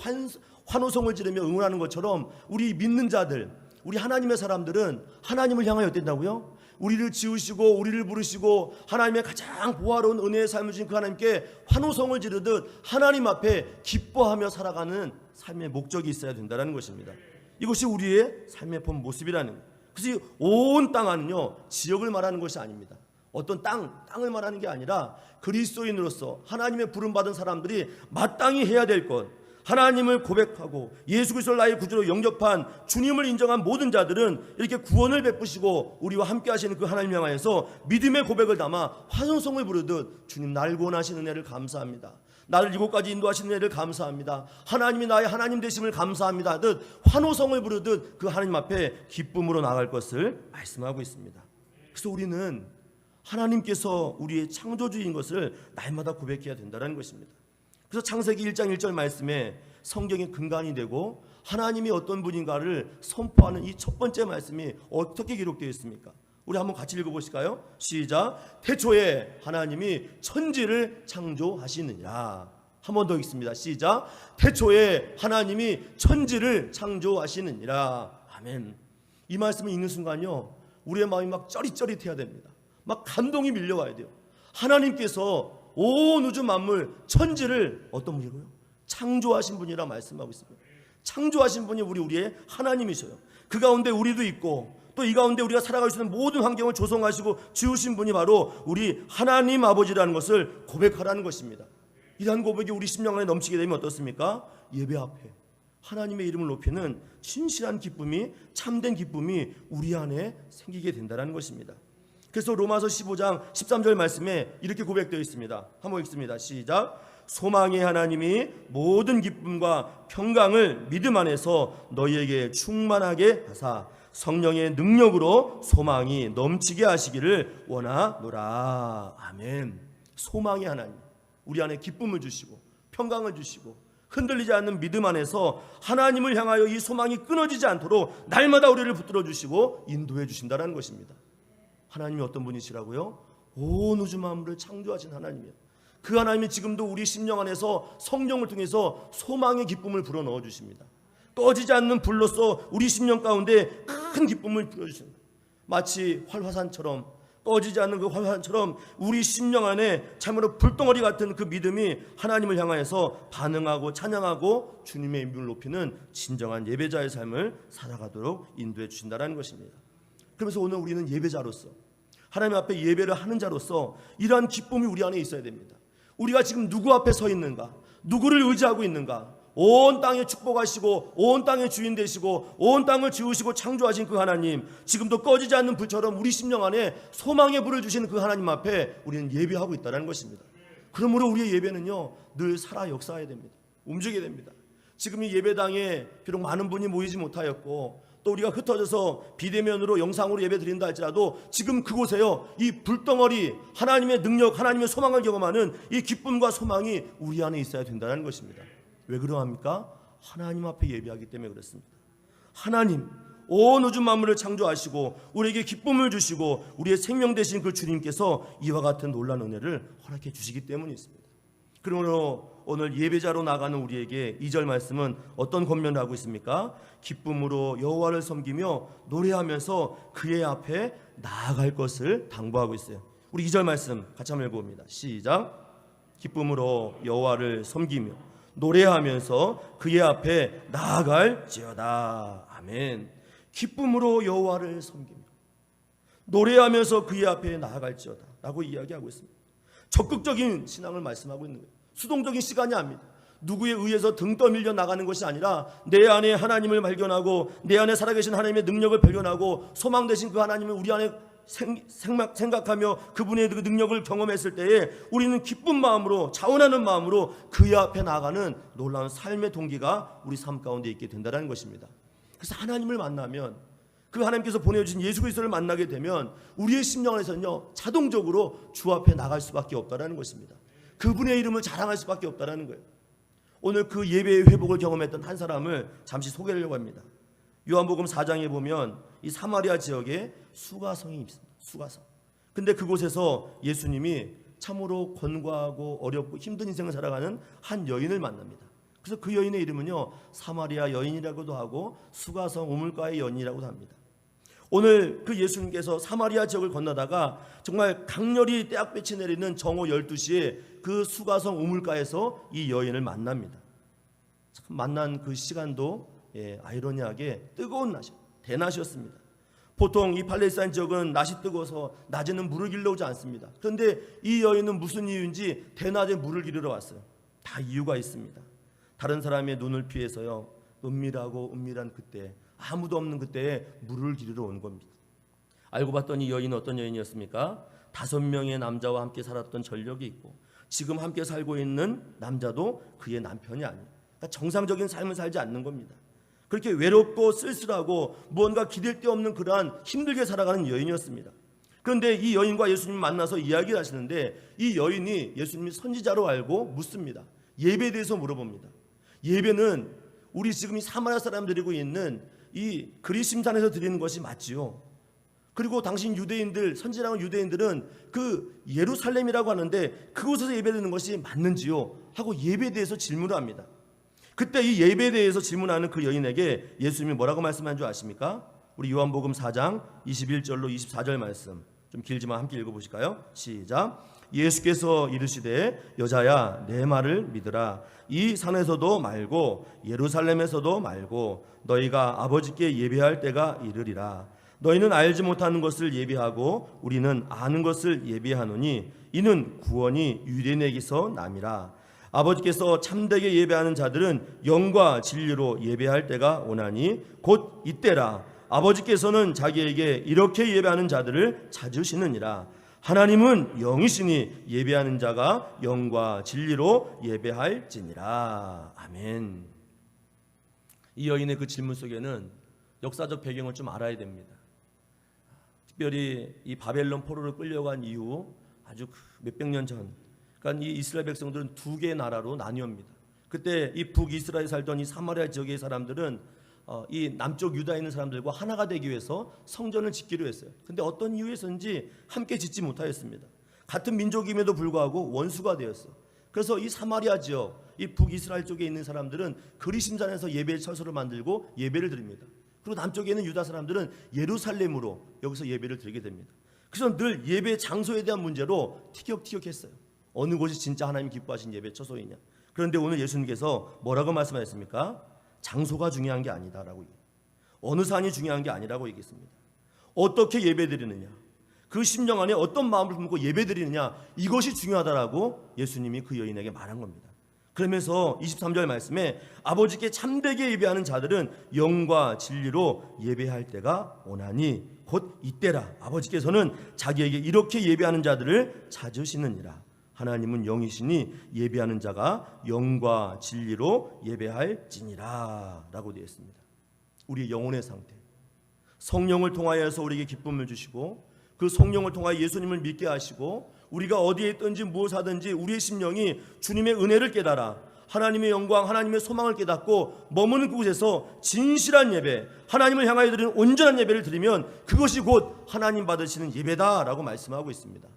환호성을 지르며 응원하는 것처럼 우리 믿는 자들, 우리 하나님의 사람들은 하나님을 향하여 어땠다고요? 우리를 지으시고 우리를 부르시고 하나님의 가장 보화로운 은혜의 삶을 주신 그 하나님께 환호성을 지르듯 하나님 앞에 기뻐하며 살아가는 삶의 목적이 있어야 된다는 것입니다. 이것이 우리의 삶의 본 모습이라는 거예요. 그래서 온 땅은요 지역을 말하는 것이 아닙니다. 어떤 땅을 말하는 게 아니라 그리스도인으로서 하나님의 부름받은 사람들이 마땅히 해야 될 것, 하나님을 고백하고 예수 그리스도를 나의 구주로 영접한 주님을 인정한 모든 자들은 이렇게 구원을 베푸시고 우리와 함께 하시는 그 하나님 향하여서 믿음의 고백을 담아 환호성을 부르듯 주님 날 구원하시는 은혜를 감사합니다. 나를 이곳까지 인도하시는 은혜를 감사합니다. 하나님이 나의 하나님 되심을 감사합니다 하듯 환호성을 부르듯 그 하나님 앞에 기쁨으로 나갈 것을 말씀하고 있습니다. 그래서 우리는 하나님께서 우리의 창조주인 것을 날마다 고백해야 된다는 것입니다. 그래서 창세기 1장 1절 말씀에 성경의 근간이 되고 하나님이 어떤 분인가를 선포하는 이 첫 번째 말씀이 어떻게 기록되어 있습니까? 우리 한번 같이 읽어보실까요? 시작. 태초에 하나님이 천지를 창조하시느니라. 한 번 더 읽습니다. 시작. 태초에 하나님이 천지를 창조하시느니라. 아멘. 이 말씀을 읽는 순간요 우리의 마음이 막 쩌릿쩌릿해야 됩니다. 막 감동이 밀려와야 돼요. 하나님께서 온 우주 만물 천지를 어떤 분이고요? 창조하신 분이라 말씀하고 있습니다. 창조하신 분이 우리의 하나님이셔요. 그 가운데 우리도 있고 또 이 가운데 우리가 살아갈 수 있는 모든 환경을 조성하시고 지으신 분이 바로 우리 하나님 아버지라는 것을 고백하라는 것입니다. 이러한 고백이 우리 심령 안에 넘치게 되면 어떻습니까? 예배 앞에 하나님의 이름을 높이는 진실한 기쁨이, 참된 기쁨이 우리 안에 생기게 된다는 것입니다. 그래서 로마서 15장 13절 말씀에 이렇게 고백되어 있습니다. 한번 읽습니다. 시작. 소망의 하나님이 모든 기쁨과 평강을 믿음 안에서 너희에게 충만하게 하사 성령의 능력으로 소망이 넘치게 하시기를 원하노라. 아멘. 소망의 하나님, 우리 안에 기쁨을 주시고 평강을 주시고 흔들리지 않는 믿음 안에서 하나님을 향하여 이 소망이 끊어지지 않도록 날마다 우리를 붙들어 주시고 인도해 주신다는 것입니다. 하나님이 어떤 분이시라고요? 온 우주 만물을 창조하신 하나님이에요. 그 하나님이 지금도 우리 심령 안에서 성령을 통해서 소망의 기쁨을 불어 넣어 주십니다. 꺼지지 않는 불로서 우리 심령 가운데 큰 기쁨을 불어주십니다. 마치 활화산처럼 꺼지지 않는 그 활화산처럼 우리 심령 안에 참으로 불덩어리 같은 그 믿음이 하나님을 향하여서 반응하고 찬양하고 주님의 이름을 높이는 진정한 예배자의 삶을 살아가도록 인도해 주신다는 것입니다. 그러면서 오늘 우리는 예배자로서 하나님 앞에 예배를 하는 자로서 이러한 기쁨이 우리 안에 있어야 됩니다. 우리가 지금 누구 앞에 서 있는가? 누구를 의지하고 있는가? 온 땅에 축복하시고 온 땅의 주인 되시고 온 땅을 지으시고 창조하신 그 하나님, 지금도 꺼지지 않는 불처럼 우리 심령 안에 소망의 불을 주시는 그 하나님 앞에 우리는 예배하고 있다는 것입니다. 그러므로 우리의 예배는요 늘 살아 역사해야 됩니다. 움직여야 됩니다. 지금 이 예배당에 비록 많은 분이 모이지 못하였고 또 우리가 흩어져서 비대면으로 영상으로 예배 드린다 할지라도 지금 그곳에요 이 불덩어리 하나님의 능력 하나님의 소망을 경험하는 이 기쁨과 소망이 우리 안에 있어야 된다는 것입니다. 왜 그러합니까? 하나님 앞에 예배하기 때문에 그렇습니다. 하나님 온 우주 만물을 창조하시고 우리에게 기쁨을 주시고 우리의 생명 되신 그 주님께서 이와 같은 놀라운 은혜를 허락해 주시기 때문에 있습니다. 그러므로 오늘 예배자로 나가는 우리에게 2절 말씀은 어떤 권면을 하고 있습니까? 기쁨으로 여호와를 섬기며 노래하면서 그의 앞에 나아갈 것을 당부하고 있어요. 우리 2절 말씀 같이 한번 읽어봅니다. 시작. 기쁨으로 여호와를 섬기며 노래하면서 그의 앞에 나아갈지어다. 아멘. 기쁨으로 여호와를 섬기며 노래하면서 그의 앞에 나아갈지어다 라고 이야기하고 있습니다. 적극적인 신앙을 말씀하고 있는 거예요. 수동적인 시간이 아닙니다. 누구에 의해서 등 떠밀려 나가는 것이 아니라 내 안에 하나님을 발견하고 내 안에 살아계신 하나님의 능력을 발견하고 소망 되신 그 하나님을 우리 안에 생각하며 그분의 그 능력을 경험했을 때에 우리는 기쁜 마음으로 자원하는 마음으로 그의 앞에 나아가는 놀라운 삶의 동기가 우리 삶 가운데 있게 된다는 것입니다. 그래서 하나님을 만나면 그 하나님께서 보내주신 예수 그리스도를 만나게 되면 우리의 심령 안에서는요 자동적으로 주 앞에 나갈 수밖에 없다는 것입니다. 그분의 이름을 자랑할 수밖에 없다는 거예요. 오늘 그 예배의 회복을 경험했던 한 사람을 잠시 소개하려고 합니다. 요한복음 4장에 보면 이 사마리아 지역에 수가성이 있습니다. 수가성. 근데 그곳에서 예수님이 참으로 권고하고 어렵고 힘든 인생을 살아가는 한 여인을 만납니다. 그래서 그 여인의 이름은요 사마리아 여인이라고도 하고 수가성 우물가의 여인이라고도 합니다. 오늘 그 예수님께서 사마리아 지역을 건너다가 정말 강렬히 떼약볕이 내리는 정오 12시에 그 수가성 우물가에서 이 여인을 만납니다. 참 만난 그 시간도 아이러니하게 뜨거운 낮이 대낮이었습니다. 보통 이 팔레스타인 지역은 낮이 뜨거워서 낮에는 물을 길러오지 않습니다. 그런데 이 여인은 무슨 이유인지 대낮에 물을 기르러 왔어요. 다 이유가 있습니다. 다른 사람의 눈을 피해서요 은밀하고 은밀한 그때 아무도 없는 그때에 물을 기르러 온 겁니다. 알고 봤더니 이 여인은 어떤 여인이었습니까? 5명의 남자와 함께 살았던 전력이 있고 지금 함께 살고 있는 남자도 그의 남편이 아니에요. 그러니까 정상적인 삶을 살지 않는 겁니다. 그렇게 외롭고 쓸쓸하고 무언가 기댈 데 없는 그러한 힘들게 살아가는 여인이었습니다. 그런데 이 여인과 예수님 만나서 이야기를 하시는데 이 여인이 예수님이 선지자로 알고 묻습니다. 예배에 대해서 물어봅니다. 예배는 우리 지금 이 사마리아 사람 드리고 있는 이 그리심산에서 드리는 것이 맞지요. 그리고 당신 유대인들 선지자라는 유대인들은 그 예루살렘이라고 하는데 그곳에서 예배드리는 것이 맞는지요? 하고 예배에 대해서 질문을 합니다. 그때 이 예배에 대해서 질문하는 그 여인에게 예수님이 뭐라고 말씀한 줄 아십니까? 우리 요한복음 4장 21절로 24절 말씀 좀 길지만 함께 읽어보실까요? 시작. 예수께서 이르시되 여자야 내 말을 믿으라. 이 산에서도 말고 예루살렘에서도 말고 너희가 아버지께 예배할 때가 이르리라. 너희는 알지 못하는 것을 예배하고 우리는 아는 것을 예배하노니 이는 구원이 유대인에게서 남이라. 아버지께서 참되게 예배하는 자들은 영과 진리로 예배할 때가 오나니 곧 이때라. 아버지께서는 자기에게 이렇게 예배하는 자들을 찾으시느니라. 하나님은 영이시니 예배하는 자가 영과 진리로 예배할지니라. 아멘. 이 여인의 그 질문 속에는 역사적 배경을 좀 알아야 됩니다. 특별히 이 바벨론 포로를 끌려간 이후 아주 몇백 년 전, 그러니까 이 이스라엘 백성들은 두 개의 나라로 나뉘옵니다. 그때 이 북이스라엘에 살던 이 사마리아 지역의 사람들은 이 남쪽 유다에 있는 사람들과 하나가 되기 위해서 성전을 짓기로 했어요. 근데 어떤 이유에서인지 함께 짓지 못하였습니다. 같은 민족임에도 불구하고 원수가 되었어요. 그래서 이 사마리아 지역, 이 북이스라엘 쪽에 있는 사람들은 그리심산에서 예배 처소를 만들고 예배를 드립니다. 그리고 남쪽에 있는 유다 사람들은 예루살렘으로 여기서 예배를 드리게 됩니다. 그래서 늘 예배 장소에 대한 문제로 티격태격했어요. 어느 곳이 진짜 하나님 기뻐하신 예배 처소이냐. 그런데 오늘 예수님께서 뭐라고 말씀하셨습니까? 장소가 중요한 게 아니다라고 얘기해요. 어느 산이 중요한 게 아니라고 얘기했습니다. 어떻게 예배드리느냐, 그 심령 안에 어떤 마음을 품고 예배드리느냐, 이것이 중요하다라고 예수님이 그 여인에게 말한 겁니다. 그러면서 23절 말씀에 아버지께 참되게 예배하는 자들은 영과 진리로 예배할 때가 오나니 곧 이때라. 아버지께서는 자기에게 이렇게 예배하는 자들을 찾으시느니라. 하나님은 영이시니 예배하는 자가 영과 진리로 예배할지니라 라고 되어 있습니다. 우리의 영혼의 상태, 성령을 통하여서 우리에게 기쁨을 주시고 그 성령을 통하여 예수님을 믿게 하시고 우리가 어디에 있든지 무엇하든지 우리의 심령이 주님의 은혜를 깨달아 하나님의 영광, 하나님의 소망을 깨닫고 머무는 그곳에서 진실한 예배, 하나님을 향하여 드리는 온전한 예배를 드리면 그것이 곧 하나님 받으시는 예배다라고 말씀하고 있습니다.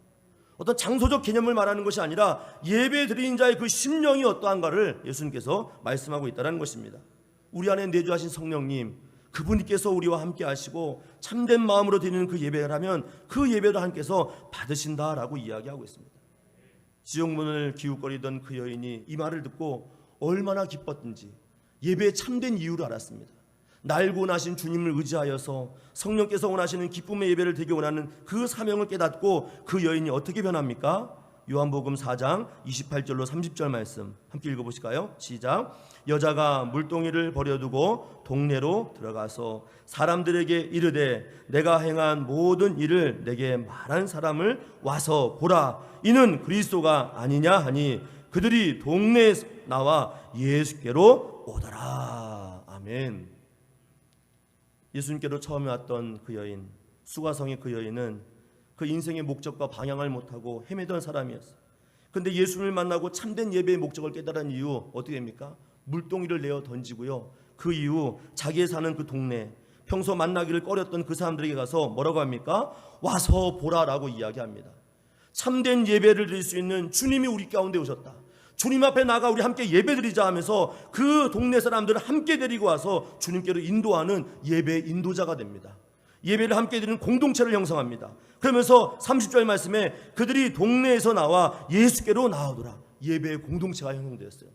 어떤 장소적 개념을 말하는 것이 아니라 예배 드리는 자의 그 심령이 어떠한가를 예수님께서 말씀하고 있다는 것입니다. 우리 안에 내주하신 성령님, 그분께서 우리와 함께 하시고 참된 마음으로 드리는 그 예배를 하면 그 예배도 하나님께서 받으신다라고 이야기하고 있습니다. 지옥문을 기웃거리던 그 여인이 이 말을 듣고 얼마나 기뻤든지 예배의 참된 이유를 알았습니다. 날 구원하신 주님을 의지하여서 성령께서 원하시는 기쁨의 예배를 드리기 원하는 그 사명을 깨닫고 그 여인이 어떻게 변합니까? 요한복음 4장 28절로 30절 말씀 함께 읽어보실까요? 시작. 여자가 물동이를 버려두고 동네로 들어가서 사람들에게 이르되 내가 행한 모든 일을 내게 말한 사람을 와서 보라, 이는 그리스도가 아니냐 하니 그들이 동네에 나와 예수께로 오더라. 아멘. 예수님께로 처음에 왔던 그 여인, 수가성의 그 여인은 그 인생의 목적과 방향을 못하고 헤매던 사람이었어요. 그런데 예수님을 만나고 참된 예배의 목적을 깨달은 이후 어떻게 됩니까? 물동이를 내어 던지고요. 그 이후 자기의 사는 그 동네, 평소 만나기를 꺼렸던 그 사람들에게 가서 뭐라고 합니까? 와서 보라라고 이야기합니다. 참된 예배를 드릴 수 있는 주님이 우리 가운데 오셨다. 주님 앞에 나가 우리 함께 예배드리자 하면서 그 동네 사람들을 함께 데리고 와서 주님께로 인도하는 예배 인도자가 됩니다. 예배를 함께 드리는 공동체를 형성합니다. 그러면서 30절 말씀에 그들이 동네에서 나와 예수께로 나오더라. 예배의 공동체가 형성되었어요.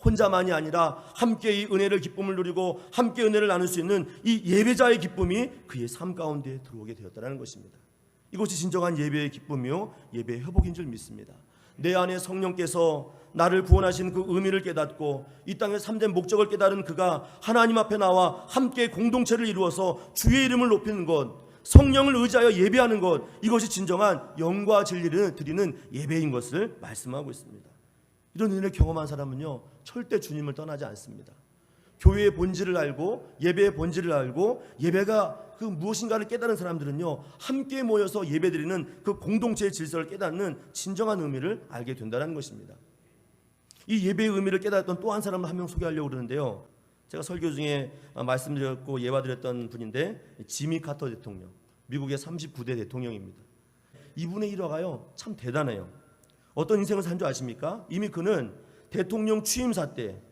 혼자만이 아니라 함께 이 은혜를 기쁨을 누리고 함께 은혜를 나눌 수 있는 이 예배자의 기쁨이 그의 삶 가운데 들어오게 되었다는 것입니다. 이것이 진정한 예배의 기쁨이요 예배의 회복인 줄 믿습니다. 내 안에 성령께서 나를 구원하신 그 의미를 깨닫고 이 땅의 참된 목적을 깨달은 그가 하나님 앞에 나와 함께 공동체를 이루어서 주의 이름을 높이는 것, 성령을 의지하여 예배하는 것, 이것이 진정한 영과 진리를 드리는 예배인 것을 말씀하고 있습니다. 이런 은혜를 경험한 사람은요 절대 주님을 떠나지 않습니다. 교회의 본질을 알고 예배의 본질을 알고 예배가 그 무엇인가를 깨달은 사람들은요 함께 모여서 예배드리는 그 공동체의 질서를 깨닫는 진정한 의미를 알게 된다는 것입니다. 이 예배의 의미를 깨달았던 또 한 사람을 한 명 소개하려고 그러는데요, 제가 설교 중에 말씀드렸고 예화드렸던 분인데 지미 카터 대통령, 미국의 39대 대통령입니다. 이분의 일화가요 참 대단해요. 어떤 인생을 산 줄 아십니까? 이미 그는 대통령 취임사 때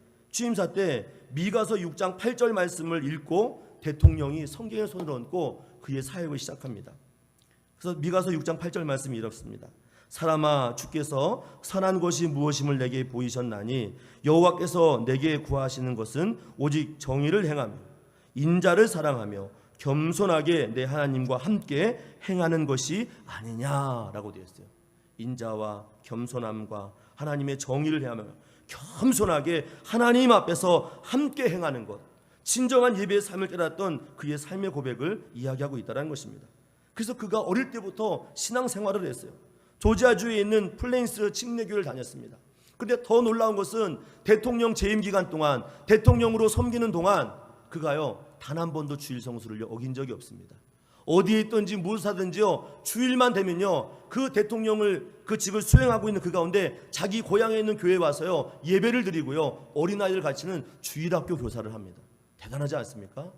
미가서 6장 8절 말씀을 읽고 대통령이 성경에 손을 얹고 그의 사역을 시작합니다. 그래서 미가서 6장 8절 말씀이 이렇습니다. 사람아, 주께서 선한 것이 무엇임을 내게 보이셨나니 여호와께서 내게 구하시는 것은 오직 정의를 행하며 인자를 사랑하며 겸손하게 내 하나님과 함께 행하는 것이 아니냐라고 되어 있어요. 인자와 겸손함과 하나님의 정의를 행하며 겸손하게 하나님 앞에서 함께 행하는 것, 진정한 예배의 삶을 깨달았던 그의 삶의 고백을 이야기하고 있다는 것입니다. 그래서 그가 어릴 때부터 신앙생활을 했어요. 조지아주에 있는 플레인스 침례교회를 다녔습니다. 그런데 더 놀라운 것은 대통령 재임 기간 동안 대통령으로 섬기는 동안 그가요 단 한 번도 주일 성수를 어긴 적이 없습니다. 어디에 있든지 무엇을 하든지요 주일만 되면요 그 대통령을 그 직을 수행하고 있는 그 가운데 자기 고향에 있는 교회에 와서요 예배를 드리고요 어린아이들 가르치는 주일학교 교사를 합니다. 대단하지 않습니까?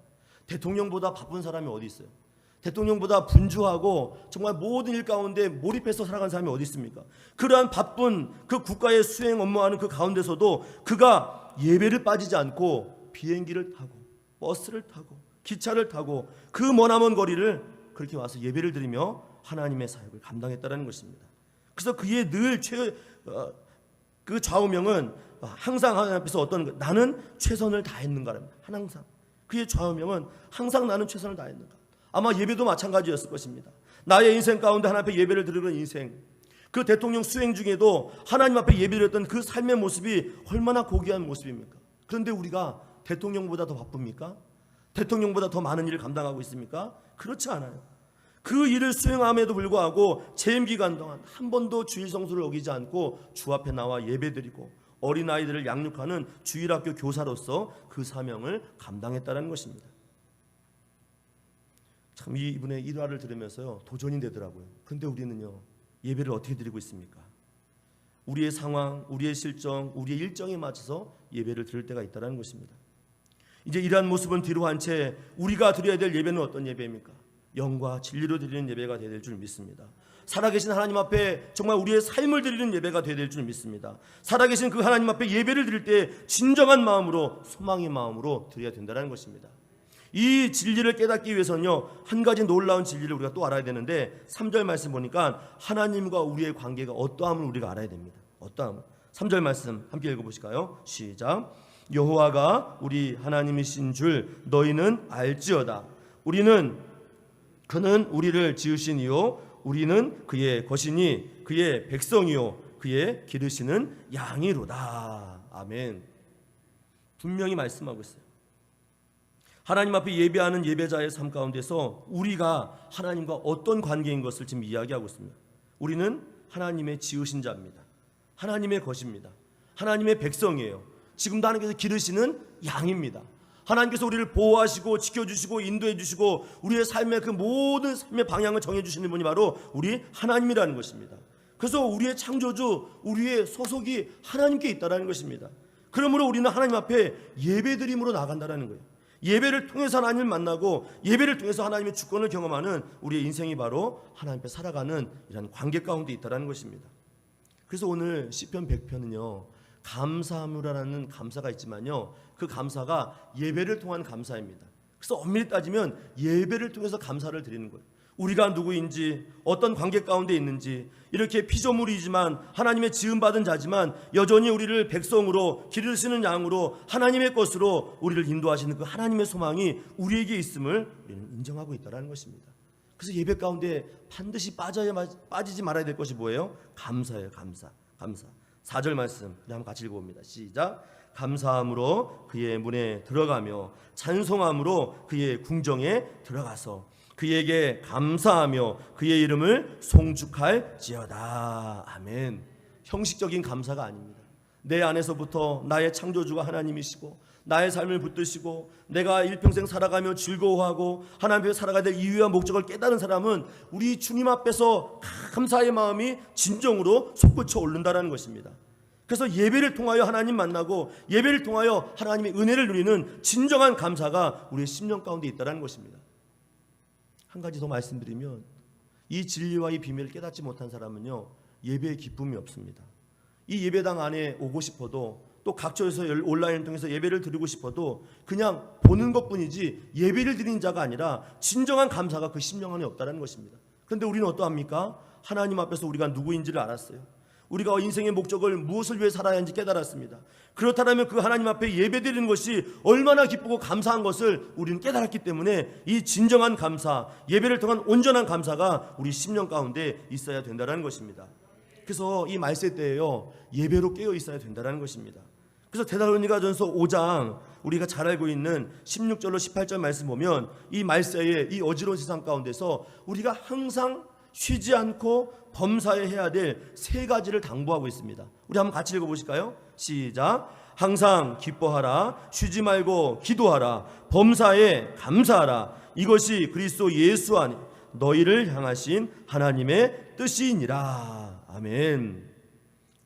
대통령보다 바쁜 사람이 어디 있어요? 대통령보다 분주하고 정말 모든 일 가운데 몰입해서 살아가는 사람이 어디 있습니까? 그러한 바쁜 그 국가의 수행 업무하는 그 가운데서도 그가 예배를 빠지지 않고 비행기를 타고 버스를 타고 기차를 타고 그 머나먼 거리를 그렇게 와서 예배를 드리며 하나님의 사역을 감당했다는 것입니다. 그래서 그의 늘 그 좌우명은 항상 하나님 앞에서 어떤 나는 최선을 다했는가랍니다. 항상 그의 좌우명은 항상 나는 최선을 다했는가. 아마 예배도 마찬가지였을 것입니다. 나의 인생 가운데 하나님 앞에 예배를 드리는 인생, 그 대통령 수행 중에도 하나님 앞에 예배드렸던 그 삶의 모습이 얼마나 고귀한 모습입니까? 그런데 우리가 대통령보다 더 바쁩니까? 대통령보다 더 많은 일을 감당하고 있습니까? 그렇지 않아요. 그 일을 수행함에도 불구하고 재임 기간 동안 한 번도 주일 성수를 어기지 않고 주 앞에 나와 예배드리고 어린아이들을 양육하는 주일학교 교사로서 그 사명을 감당했다는 것입니다. 참 이분의 일화를 들으면서요 도전이 되더라고요. 근데 우리는요 예배를 어떻게 드리고 있습니까? 우리의 상황, 우리의 실정, 우리의 일정에 맞춰서 예배를 드릴 때가 있다는 것입니다. 이제 이러한 모습은 뒤로 한 채 우리가 드려야 될 예배는 어떤 예배입니까? 영과 진리로 드리는 예배가 되어야 될 줄 믿습니다. 살아계신 하나님 앞에 정말 우리의 삶을 드리는 예배가 되어야 될 줄 믿습니다. 살아계신 그 하나님 앞에 예배를 드릴 때 진정한 마음으로, 소망의 마음으로 드려야 된다는 것입니다. 이 진리를 깨닫기 위해서는요 한 가지 놀라운 진리를 우리가 또 알아야 되는데 3절 말씀 보니까 하나님과 우리의 관계가 어떠함을 우리가 알아야 됩니다. 어떠함. 3절 말씀 함께 읽어보실까요? 시작. 여호와가 우리 하나님이신 줄 너희는 알지어다. 그는 우리를 지으시니요 우리는 그의 것이니 그의 백성이요 그의 기르시는 양이로다. 아멘. 분명히 말씀하고 있어요. 하나님 앞에 예배하는 예배자의 삶 가운데서 우리가 하나님과 어떤 관계인 것을 지금 이야기하고 있습니다. 우리는 하나님의 지으신 자입니다. 하나님의 것입니다. 하나님의 백성이에요. 지금도 하나님께서 기르시는 양입니다. 하나님께서 우리를 보호하시고 지켜주시고 인도해주시고 우리의 삶의 그 모든 삶의 방향을 정해주시는 분이 바로 우리 하나님이라는 것입니다. 그래서 우리의 창조주, 우리의 소속이 하나님께 있다는 것입니다. 그러므로 우리는 하나님 앞에 예배드림으로 나간다는 거예요. 예배를 통해서 하나님을 만나고 예배를 통해서 하나님의 주권을 경험하는 우리의 인생이 바로 하나님 앞에 살아가는 이런 관계 가운데 있다는 것입니다. 그래서 오늘 시편 100편은요 감사함이라는 감사가 있지만요 그 감사가 예배를 통한 감사입니다. 그래서 엄밀히 따지면 예배를 통해서 감사를 드리는 거예요. 우리가 누구인지 어떤 관계 가운데 있는지 이렇게 피조물이지만 하나님의 지음받은 자지만 여전히 우리를 백성으로 기르시는 양으로 하나님의 것으로 우리를 인도하시는 그 하나님의 소망이 우리에게 있음을 우리는 인정하고 있다는 것입니다. 그래서 예배 가운데 반드시 빠지지 말아야 될 것이 뭐예요? 감사예요. 감사. 4절 말씀 우리 한번 같이 읽어봅니다. 시작. 감사함으로 그의 문에 들어가며 찬송함으로 그의 궁정에 들어가서 그에게 감사하며 그의 이름을 송축할지어다. 아멘. 형식적인 감사가 아닙니다. 내 안에서부터 나의 창조주가 하나님이시고 나의 삶을 붙드시고 내가 일평생 살아가며 즐거워하고 하나님 앞에 살아가야 될 이유와 목적을 깨달은 사람은 우리 주님 앞에서 감사의 마음이 진정으로 솟구쳐 오른다는 것입니다. 그래서 예배를 통하여 하나님 만나고 예배를 통하여 하나님의 은혜를 누리는 진정한 감사가 우리의 심령 가운데 있다는 것입니다. 한 가지 더 말씀드리면 이 진리와 이 비밀을 깨닫지 못한 사람은요 예배의 기쁨이 없습니다. 이 예배당 안에 오고 싶어도 또 각처에서 온라인을 통해서 예배를 드리고 싶어도 그냥 보는 것뿐이지 예배를 드리는 자가 아니라 진정한 감사가 그 심령 안에 없다는 것입니다. 그런데 우리는 어떠합니까? 하나님 앞에서 우리가 누구인지를 알았어요. 우리가 인생의 목적을 무엇을 위해 살아야 하는지 깨달았습니다. 그렇다면 그 하나님 앞에 예배드리는 것이 얼마나 기쁘고 감사한 것을 우리는 깨달았기 때문에 이 진정한 감사, 예배를 통한 온전한 감사가 우리 심령 가운데 있어야 된다는 것입니다. 그래서 이 말세 때에요 예배로 깨어 있어야 된다는 것입니다. 그래서 데살로니가전서 5장 우리가 잘 알고 있는 16절로 18절 말씀 보면 이 말세의 이 어지러운 세상 가운데서 우리가 항상 쉬지 않고 범사해야 될 세 가지를 당부하고 있습니다. 우리 한번 같이 읽어보실까요? 시작. 항상 기뻐하라. 쉬지 말고 기도하라. 범사에 감사하라. 이것이 그리스도 예수 안에 너희를 향하신 하나님의 뜻이니라. 아멘.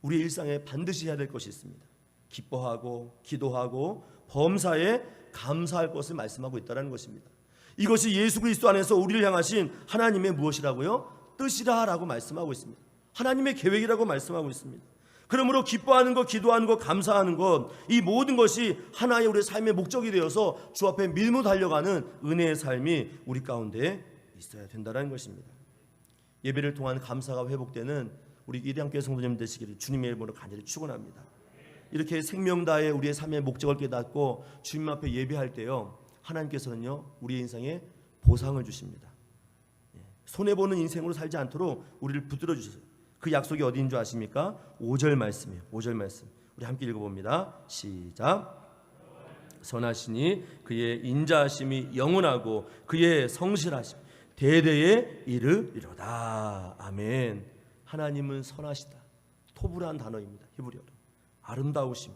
우리 일상에 반드시 해야 될 것이 있습니다. 기뻐하고 기도하고 범사에 감사할 것을 말씀하고 있다는 것입니다. 이것이 예수 그리스도 안에서 우리를 향하신 하나님의 무엇이라고요? 뜻이라고 말씀하고 있습니다. 하나님의 계획이라고 말씀하고 있습니다. 그러므로 기뻐하는 것, 기도하는 것, 감사하는 것, 이 모든 것이 하나의 우리의 삶의 목적이 되어서 주 앞에 밀고 달려가는 은혜의 삶이 우리 가운데 있어야 된다는 것입니다. 예배를 통한 감사가 회복되는 우리 이대함교회 성도님 되시기를 주님의 이름으로 간절히 축원합니다. 이렇게 생명 다해 우리의 삶의 목적을 깨닫고 주님 앞에 예배할 때요 하나님께서는요 우리의 인생에 보상을 주십니다. 손해보는 인생으로 살지 않도록 우리를 붙들어 주셨어요. 그 약속이 어디인 줄 아십니까? 5절 말씀이에요. 5절 말씀 우리 함께 읽어봅니다. 시작. 선하시니 그의 인자하심이 영원하고 그의 성실하심 대대에 이르리로다. 아멘. 하나님은 선하시다. 토브라는 단어입니다. 히브리어로. 아름다우심.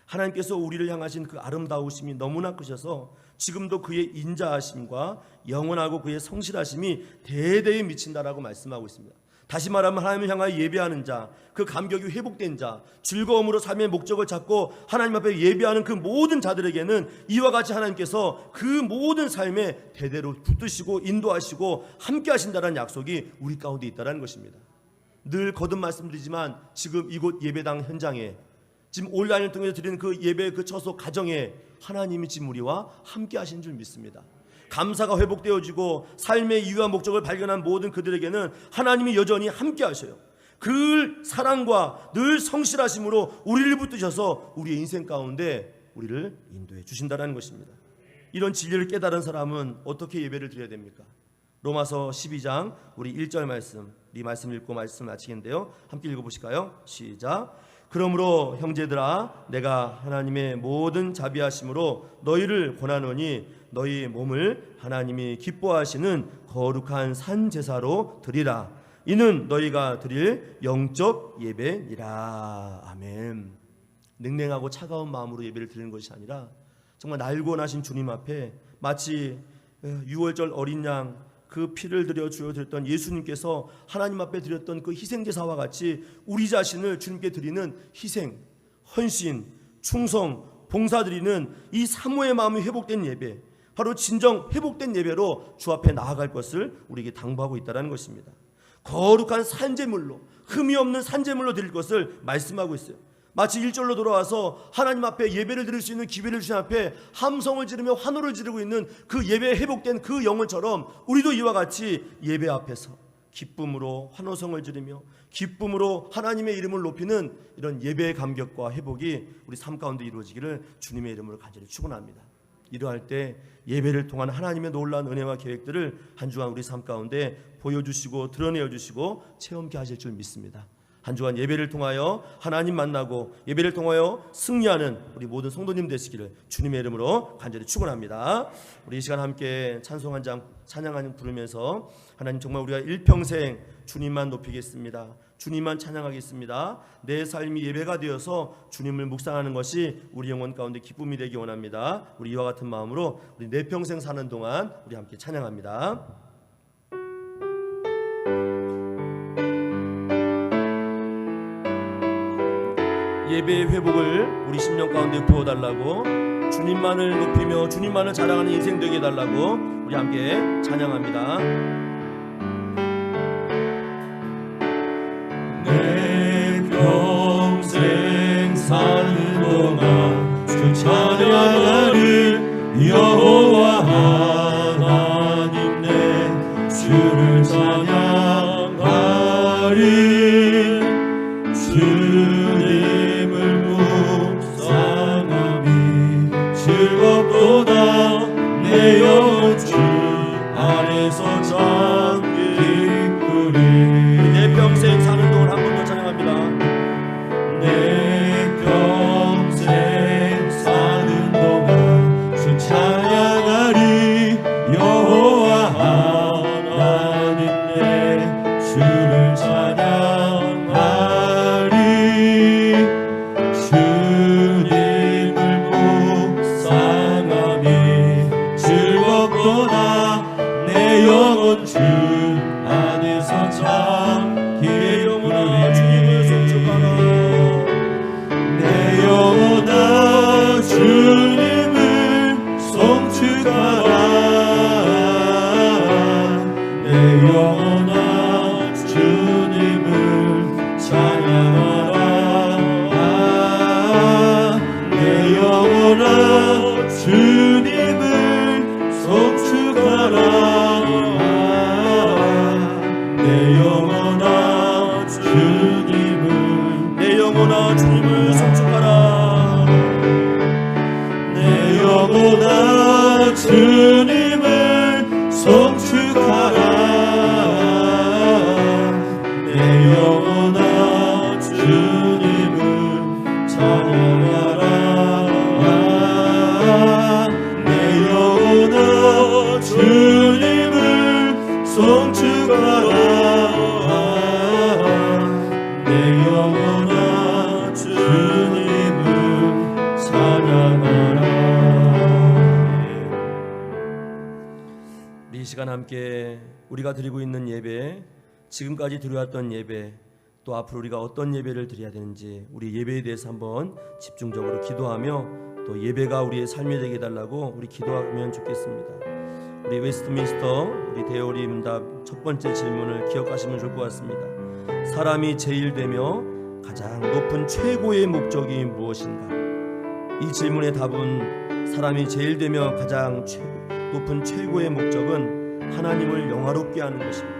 하나님께서 우리를 향하신 그 아름다우심이 너무나 크셔서 지금도 그의 인자하심과 영원하고 그의 성실하심이 대대에 미친다라고 말씀하고 있습니다. 다시 말하면 하나님을 향하여 예배하는 자, 그 감격이 회복된 자, 즐거움으로 삶의 목적을 찾고 하나님 앞에 예배하는 그 모든 자들에게는 이와 같이 하나님께서 그 모든 삶에 대대로 붙드시고 인도하시고 함께 하신다는 약속이 우리 가운데 있다는 것입니다. 늘 거듭 말씀드리지만 지금 이곳 예배당 현장에 지금 온라인을 통해서 드리는 그 예배 그 처소 가정에 하나님이 지금 우리와 함께 하신 줄 믿습니다. 감사가 회복되어지고 삶의 이유와 목적을 발견한 모든 그들에게는 하나님이 여전히 함께 하셔요. 그 사랑과 늘 성실하심으로 우리를 붙드셔서 우리의 인생 가운데 우리를 인도해 주신다는 것입니다. 이런 진리를 깨달은 사람은 어떻게 예배를 드려야 됩니까? 로마서 12장 우리 1절 말씀, 이 말씀 읽고 말씀 마치겠는데요, 함께 읽어보실까요? 시작. 그러므로 형제들아, 내가 하나님의 모든 자비하심으로 너희를 권하노니 너희 몸을 하나님이 기뻐하시는 거룩한 산 제사로 드리라. 이는 너희가 드릴 영적 예배니라. 아멘. 냉랭하고 차가운 마음으로 예배를 드리는 것이 아니라 정말 날고 나신 주님 앞에 마치 6월절 어린 양 그 피를 들여 주어 드렸던 예수님께서 하나님 앞에 드렸던 그 희생제사와 같이 우리 자신을 주님께 드리는 희생, 헌신, 충성, 봉사드리는 이 사모의 마음이 회복된 예배, 바로 진정 회복된 예배로 주 앞에 나아갈 것을 우리에게 당부하고 있다는 것입니다. 거룩한 산제물로, 흠이 없는 산제물로 드릴 것을 말씀하고 있어요. 마치 1절로 돌아와서 하나님 앞에 예배를 드릴 수 있는 기회를 주신 앞에 함성을 지르며 환호를 지르고 있는 그 예배에 회복된 그 영혼처럼 우리도 이와 같이 예배 앞에서 기쁨으로 환호성을 지르며 기쁨으로 하나님의 이름을 높이는 이런 예배의 감격과 회복이 우리 삶 가운데 이루어지기를 주님의 이름으로 간절히 축원합니다. 이러할 때 예배를 통한 하나님의 놀라운 은혜와 계획들을 한 주간 우리 삶 가운데 보여주시고 드러내어주시고 체험케 하실 줄 믿습니다. 한 주간 예배를 통하여 하나님 만나고 예배를 통하여 승리하는 우리 모든 성도님 되시기를 주님의 이름으로 간절히 축원합니다. 우리 이 시간 함께 찬송 한 장, 찬양 한 장 부르면서 하나님 정말 우리가 일평생 주님만 높이겠습니다. 주님만 찬양하겠습니다. 내 삶이 예배가 되어서 주님을 묵상하는 것이 우리 영혼 가운데 기쁨이 되기 원합니다. 우리 이와 같은 마음으로 우리 내 평생 사는 동안 우리 함께 찬양합니다. 예배의 회복을 우리 심령 가운데 부어달라고, 주님만을 높이며 주님만을 자랑하는 인생 되게 해달라고 우리 함께 찬양합니다. 내 평생 사는 동안 주 찬양하리. 여호와 하나님 내 주를 찬양하리. 주님을 묵상하니 즐겁도다. 내 영혼 주 안에서 잠기꾸리. 내 평생 사는 동안 한 번 더 찬양합니다. 내 평생 사는 동안 주 찬양하리. 여호와 하나님 내 주를 찬양하리. 주님을 묵상하니 즐겁도다. 내 영혼 주 안에서 잠기에 영혼아 주님을 송축하라. 내 영혼아 주님을 송축하라. 내 영혼아 주님을 찬양하라. 내 영혼아 주님을 송축하라. 내 영혼아 주님을 내 영혼아 주님을 송축하라. 내 영혼아 주님을 송축하라. 내 영혼아 주님을 찬양하라. 내 영혼아 주님을 시간 함께 우리가 드리고 있는 예배, 지금까지 드려왔던 예배, 또 앞으로 우리가 어떤 예배를 드려야 되는지 우리 예배에 대해서 한번 집중적으로 기도하며 또 예배가 우리의 삶이 되게 해달라고 우리 기도하면 좋겠습니다. 우리 웨스트민스터 우리 대오리 문답 첫 번째 질문을 기억하시면 좋을 것 같습니다. 사람이 제일 되며 가장 높은 최고의 목적이 무엇인가? 이 질문의 답은 사람이 제일 되며 가장 높은 최고의 목적은 하나님을 영화롭게 하는 것입니다.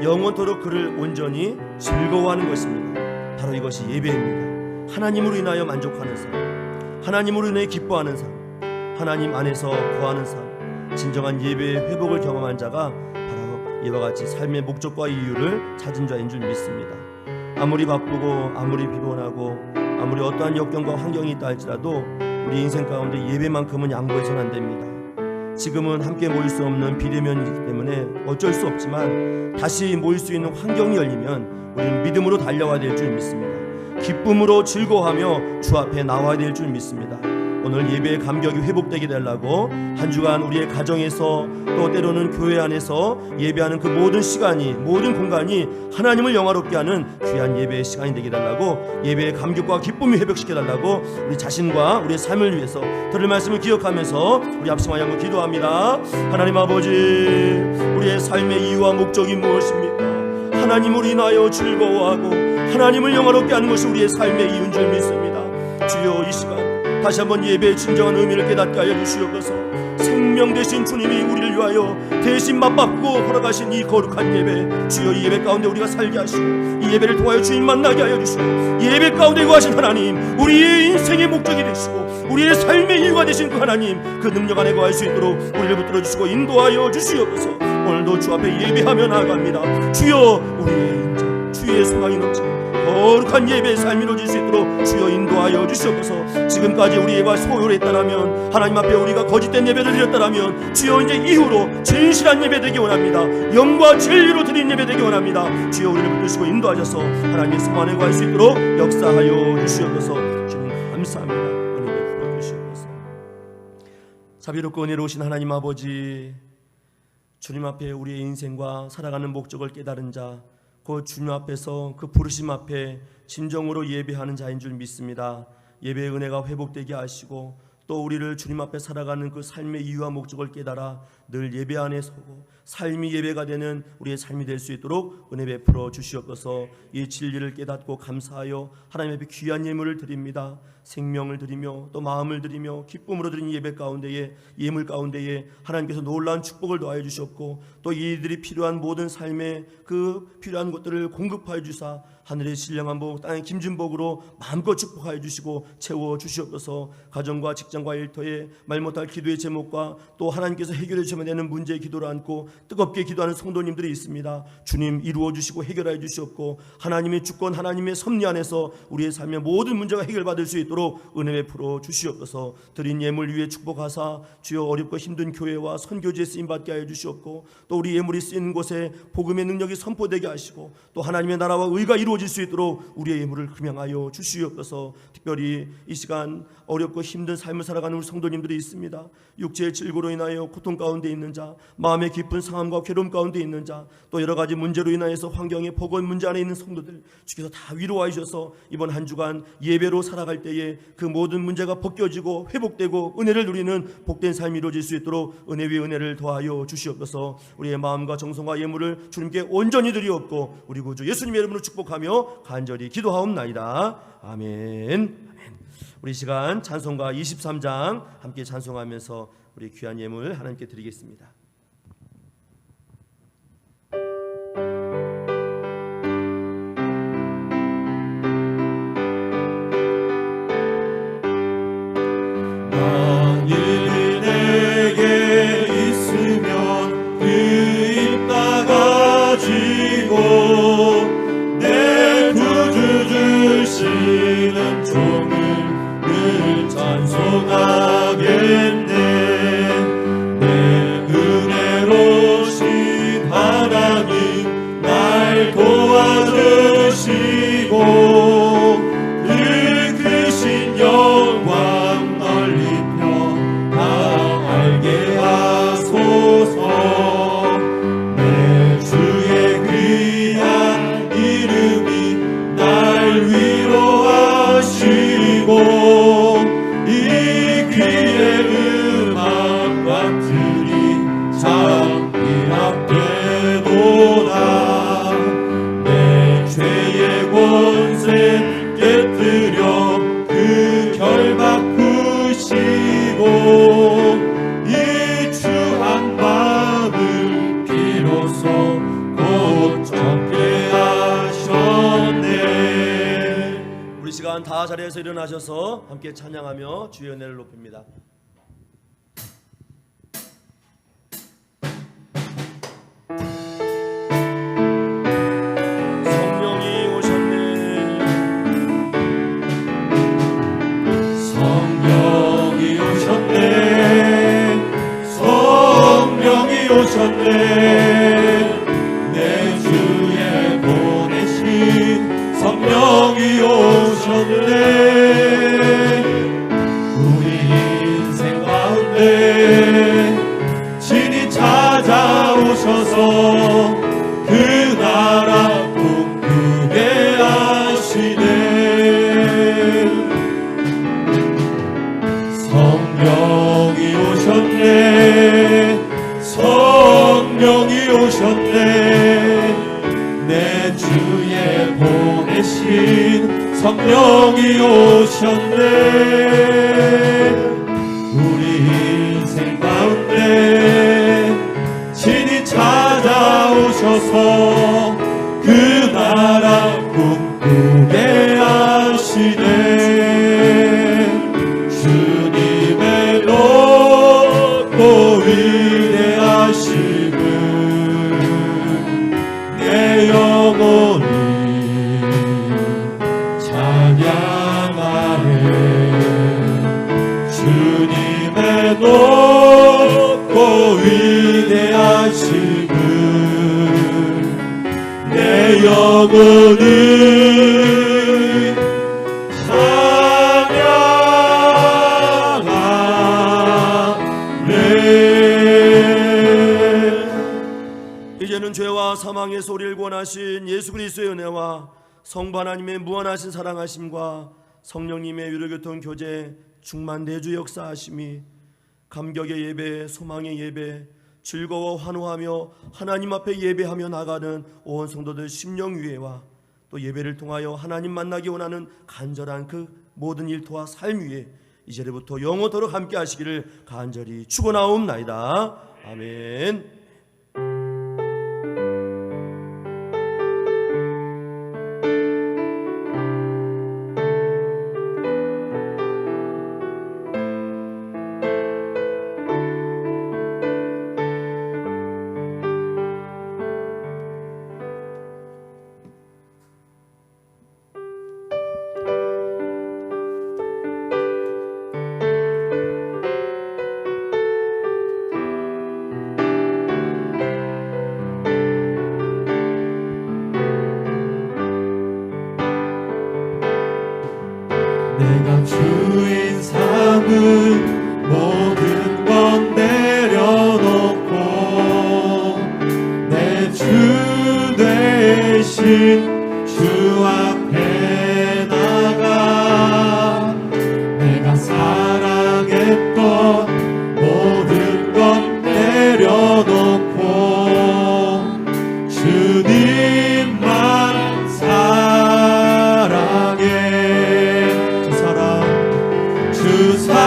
영원토록 그를 온전히 즐거워하는 것입니다. 바로 이것이 예배입니다. 하나님으로 인하여 만족하는 삶, 하나님으로 인해 기뻐하는 삶, 하나님 안에서 거하는 삶, 진정한 예배의 회복을 경험한 자가 바로 이와 같이 삶의 목적과 이유를 찾은 자인 줄 믿습니다. 아무리 바쁘고 아무리 피곤하고 아무리 어떠한 역경과 환경이 있다 할지라도 우리 인생 가운데 예배만큼은 양보해서는 안 됩니다. 지금은 함께 모일 수 없는 비대면이기 때문에 어쩔 수 없지만 다시 모일 수 있는 환경이 열리면 우리는 믿음으로 달려와야 될 줄 믿습니다. 기쁨으로 즐거워하며 주 앞에 나와야 될 줄 믿습니다. 오늘 예배의 감격이 회복되게 되려고 한 주간 우리의 가정에서 또 때로는 교회 안에서 예배하는 그 모든 시간이, 모든 공간이 하나님을 영화롭게 하는 귀한 예배의 시간이 되게 달라고, 예배의 감격과 기쁨이 회복시켜 달라고 우리 자신과 우리의 삶을 위해서 들을 말씀을 기억하면서 우리 합심하여 한번 기도합니다. 하나님 아버지, 우리의 삶의 이유와 목적이 무엇입니까? 하나님을 인하여 즐거워하고 하나님을 영화롭게 하는 것이 우리의 삶의 이유인 줄 믿습니다. 주여, 이 시간 다시 한번 예배의 진정한 의미를 깨닫게 하여 주시옵소서. 생명 되신 주님이 우리를 위하여 대신 맛받고 허락하신 이 거룩한 예배, 주여 이 예배 가운데 우리가 살게 하시고 이 예배를 통하여 주님 만나게 하여 주시고 예배 가운데 거하신 하나님, 우리의 인생의 목적이 되시고 우리의 삶의 이유가 되신 그 하나님, 그 능력 안에 거할 수 있도록 우리를 붙들어 주시고 인도하여 주시옵소서. 오늘도 주 앞에 예배하며 나아갑니다. 주여, 우리의 인자, 주의 소망이 넘치는 거룩한 예배의 삶이 이루어질 수 있도록 주여 인도하여 주시옵소서. 지금까지 우리 예배가 소홀했다라면, 하나님 앞에 우리가 거짓된 예배를 드렸다라면 주여 이제 이후로 진실한 예배 되기 원합니다. 영과 진리로 드린 예배 되기 원합니다. 주여 우리를 붙드시고 인도하셔서 하나님의 소망 안에 거할 수 있도록 역사하여 주시옵소서. 주님 감사합니다. 은혜 베풀어 주시옵소서. 자비롭고 은혜로우신 하나님 아버지, 주님 앞에 우리의 인생과 살아가는 목적을 깨달은 자, 그 주님 앞에서 그 부르심 앞에 진정으로 예배하는 자인 줄 믿습니다. 예배의 은혜가 회복되게 하시고 또 우리를 주님 앞에 살아가는 그 삶의 이유와 목적을 깨달아 늘 예배 안에 서고 삶이 예배가 되는 우리의 삶이 될 수 있도록 은혜 베풀어 주시옵소서. 이 진리를 깨닫고 감사하여 하나님 앞에 귀한 예물을 드립니다. 생명을 드리며 또 마음을 드리며 기쁨으로 드린 예배 가운데에, 예물 가운데에 하나님께서 놀라운 축복을 더하여 주셨고 또 이들이 필요한 모든 삶의 그 필요한 것들을 공급하여 주사 하늘의 신령한 복, 땅의 김준복으로 마음껏 축복하여 주시고 채워 주시옵소서. 가정과 직장과 일터에 말 못할 기도의 제목과 또 하나님께서 해결해 주셔야 되는 문제의 기도를 안고 뜨겁게 기도하는 성도님들이 있습니다. 주님 이루어 주시고 해결하여 주시옵고 하나님의 주권, 하나님의 섭리 안에서 우리의 삶의 모든 문제가 해결받을 수 있도록 은혜 베풀어 주시옵소서. 드린 예물 위에 축복하사 주여 어렵고 힘든 교회와 선교지에 쓰임받게 하여 주시옵고 또 우리 예물이 쓰이는 곳에 복음의 능력이 선포되게 하시고 또 하나님의 나라와 의가 이루어질 수 있도록 우리의 예물을 금양하여 주시옵소서. 특별히 이 시간 어렵고 힘든 삶을 살아가는 우리 성도님들이 있습니다. 육체의 질고로 인하여 고통 가운데 있는 자, 마음의 깊은 상함과 괴로움 가운데 있는 자, 또 여러 가지 문제로 인하여서 환경의 복원 문제 안에 있는 성도들 주께서 다 위로하여 주셔서 이번 한 주간 예배로 살아갈 때에 그 모든 문제가 벗겨지고 회복되고 은혜를 누리는 복된 삶이 이루어질 수 있도록 은혜 위에 은혜를 더하여 주시옵소서. 우리의 마음과 정성과 예물을 주님께 온전히 드리옵고 우리 구주 예수님의 이름으로 축복하며 간절히 기도하옵나이다. 아멘. 우리 시간 찬송가 23장 함께 찬송하면서 우리 귀한 예물 하나님께 드리겠습니다. 만일 내게 있으면 그 입 다 가지고 내 구주 주시는 종을 늘 찬송하겠네. 내 이 귀의 음악과 들이 장기락되도다. 내 죄의 권세 깨뜨려 그 결박 푸시고 이 추한 밤을 비로소 곧 적게 하셨네. 우리 시간 다 자리에서 일어나셔서 함께 찬양하며 주의 은혜를 높입니다. 성령이 오셨네. 성령이 오셨네. 성령이 오셨네. 내 주에 보내신 성령이 오셨네. 우리 인생 가운데 친히 찾아오셔서 그 나라 꿈꾸게 하시네. 성령이 오셨네. 성령이 오셨네. 내 주에 보내신 성령이 오셨네. 우리 인생 가운데 친히 찾아오셔서 그 나라 꿈꾸게 하시네. 주님의 높고 위대하심을 내 영혼이 찬양하네. 주님의 높고 위대하심을 내 영혼이 이제는 죄와 사망의 소리를 권하신 예수 그리스도의 은혜와 성부 하나님의 무한하신 사랑하심과 성령님의 유료교통 교제 충만 내주 역사하심이 감격의 예배, 소망의 예배, 즐거워 환호하며 하나님 앞에 예배하며 나가는 온 성도들 심령 위에와 또 예배를 통하여 하나님 만나기 원하는 간절한 그 모든 일터와 삶 위에 이제부터 영원토록 함께 하시기를 간절히 축원하옵나이다. 아멘. 내가 주인 삼은 모든 건 내려놓고 내 주 대신 주 앞에 나가 내가 사랑했던 모든 건 내려놓고 주님만 사랑해. 주 사랑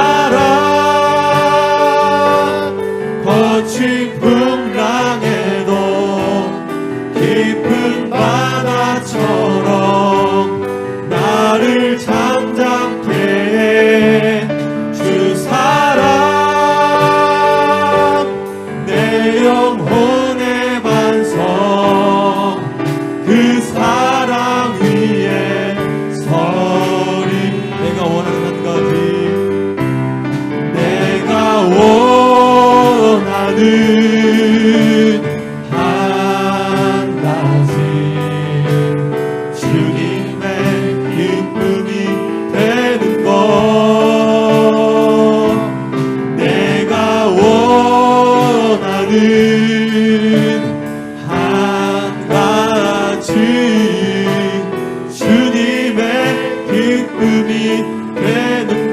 거친 풍랑에도 깊은 바다처럼 나를 잠잠케 해. 주 사랑 내 영혼의 반성 그 사랑 위에 서리. 내가 원하는 한 가지 원하는 한 가지 주님의 기쁨이 되는 것. 내가 원하는 한 가지 주님의 기쁨이 되는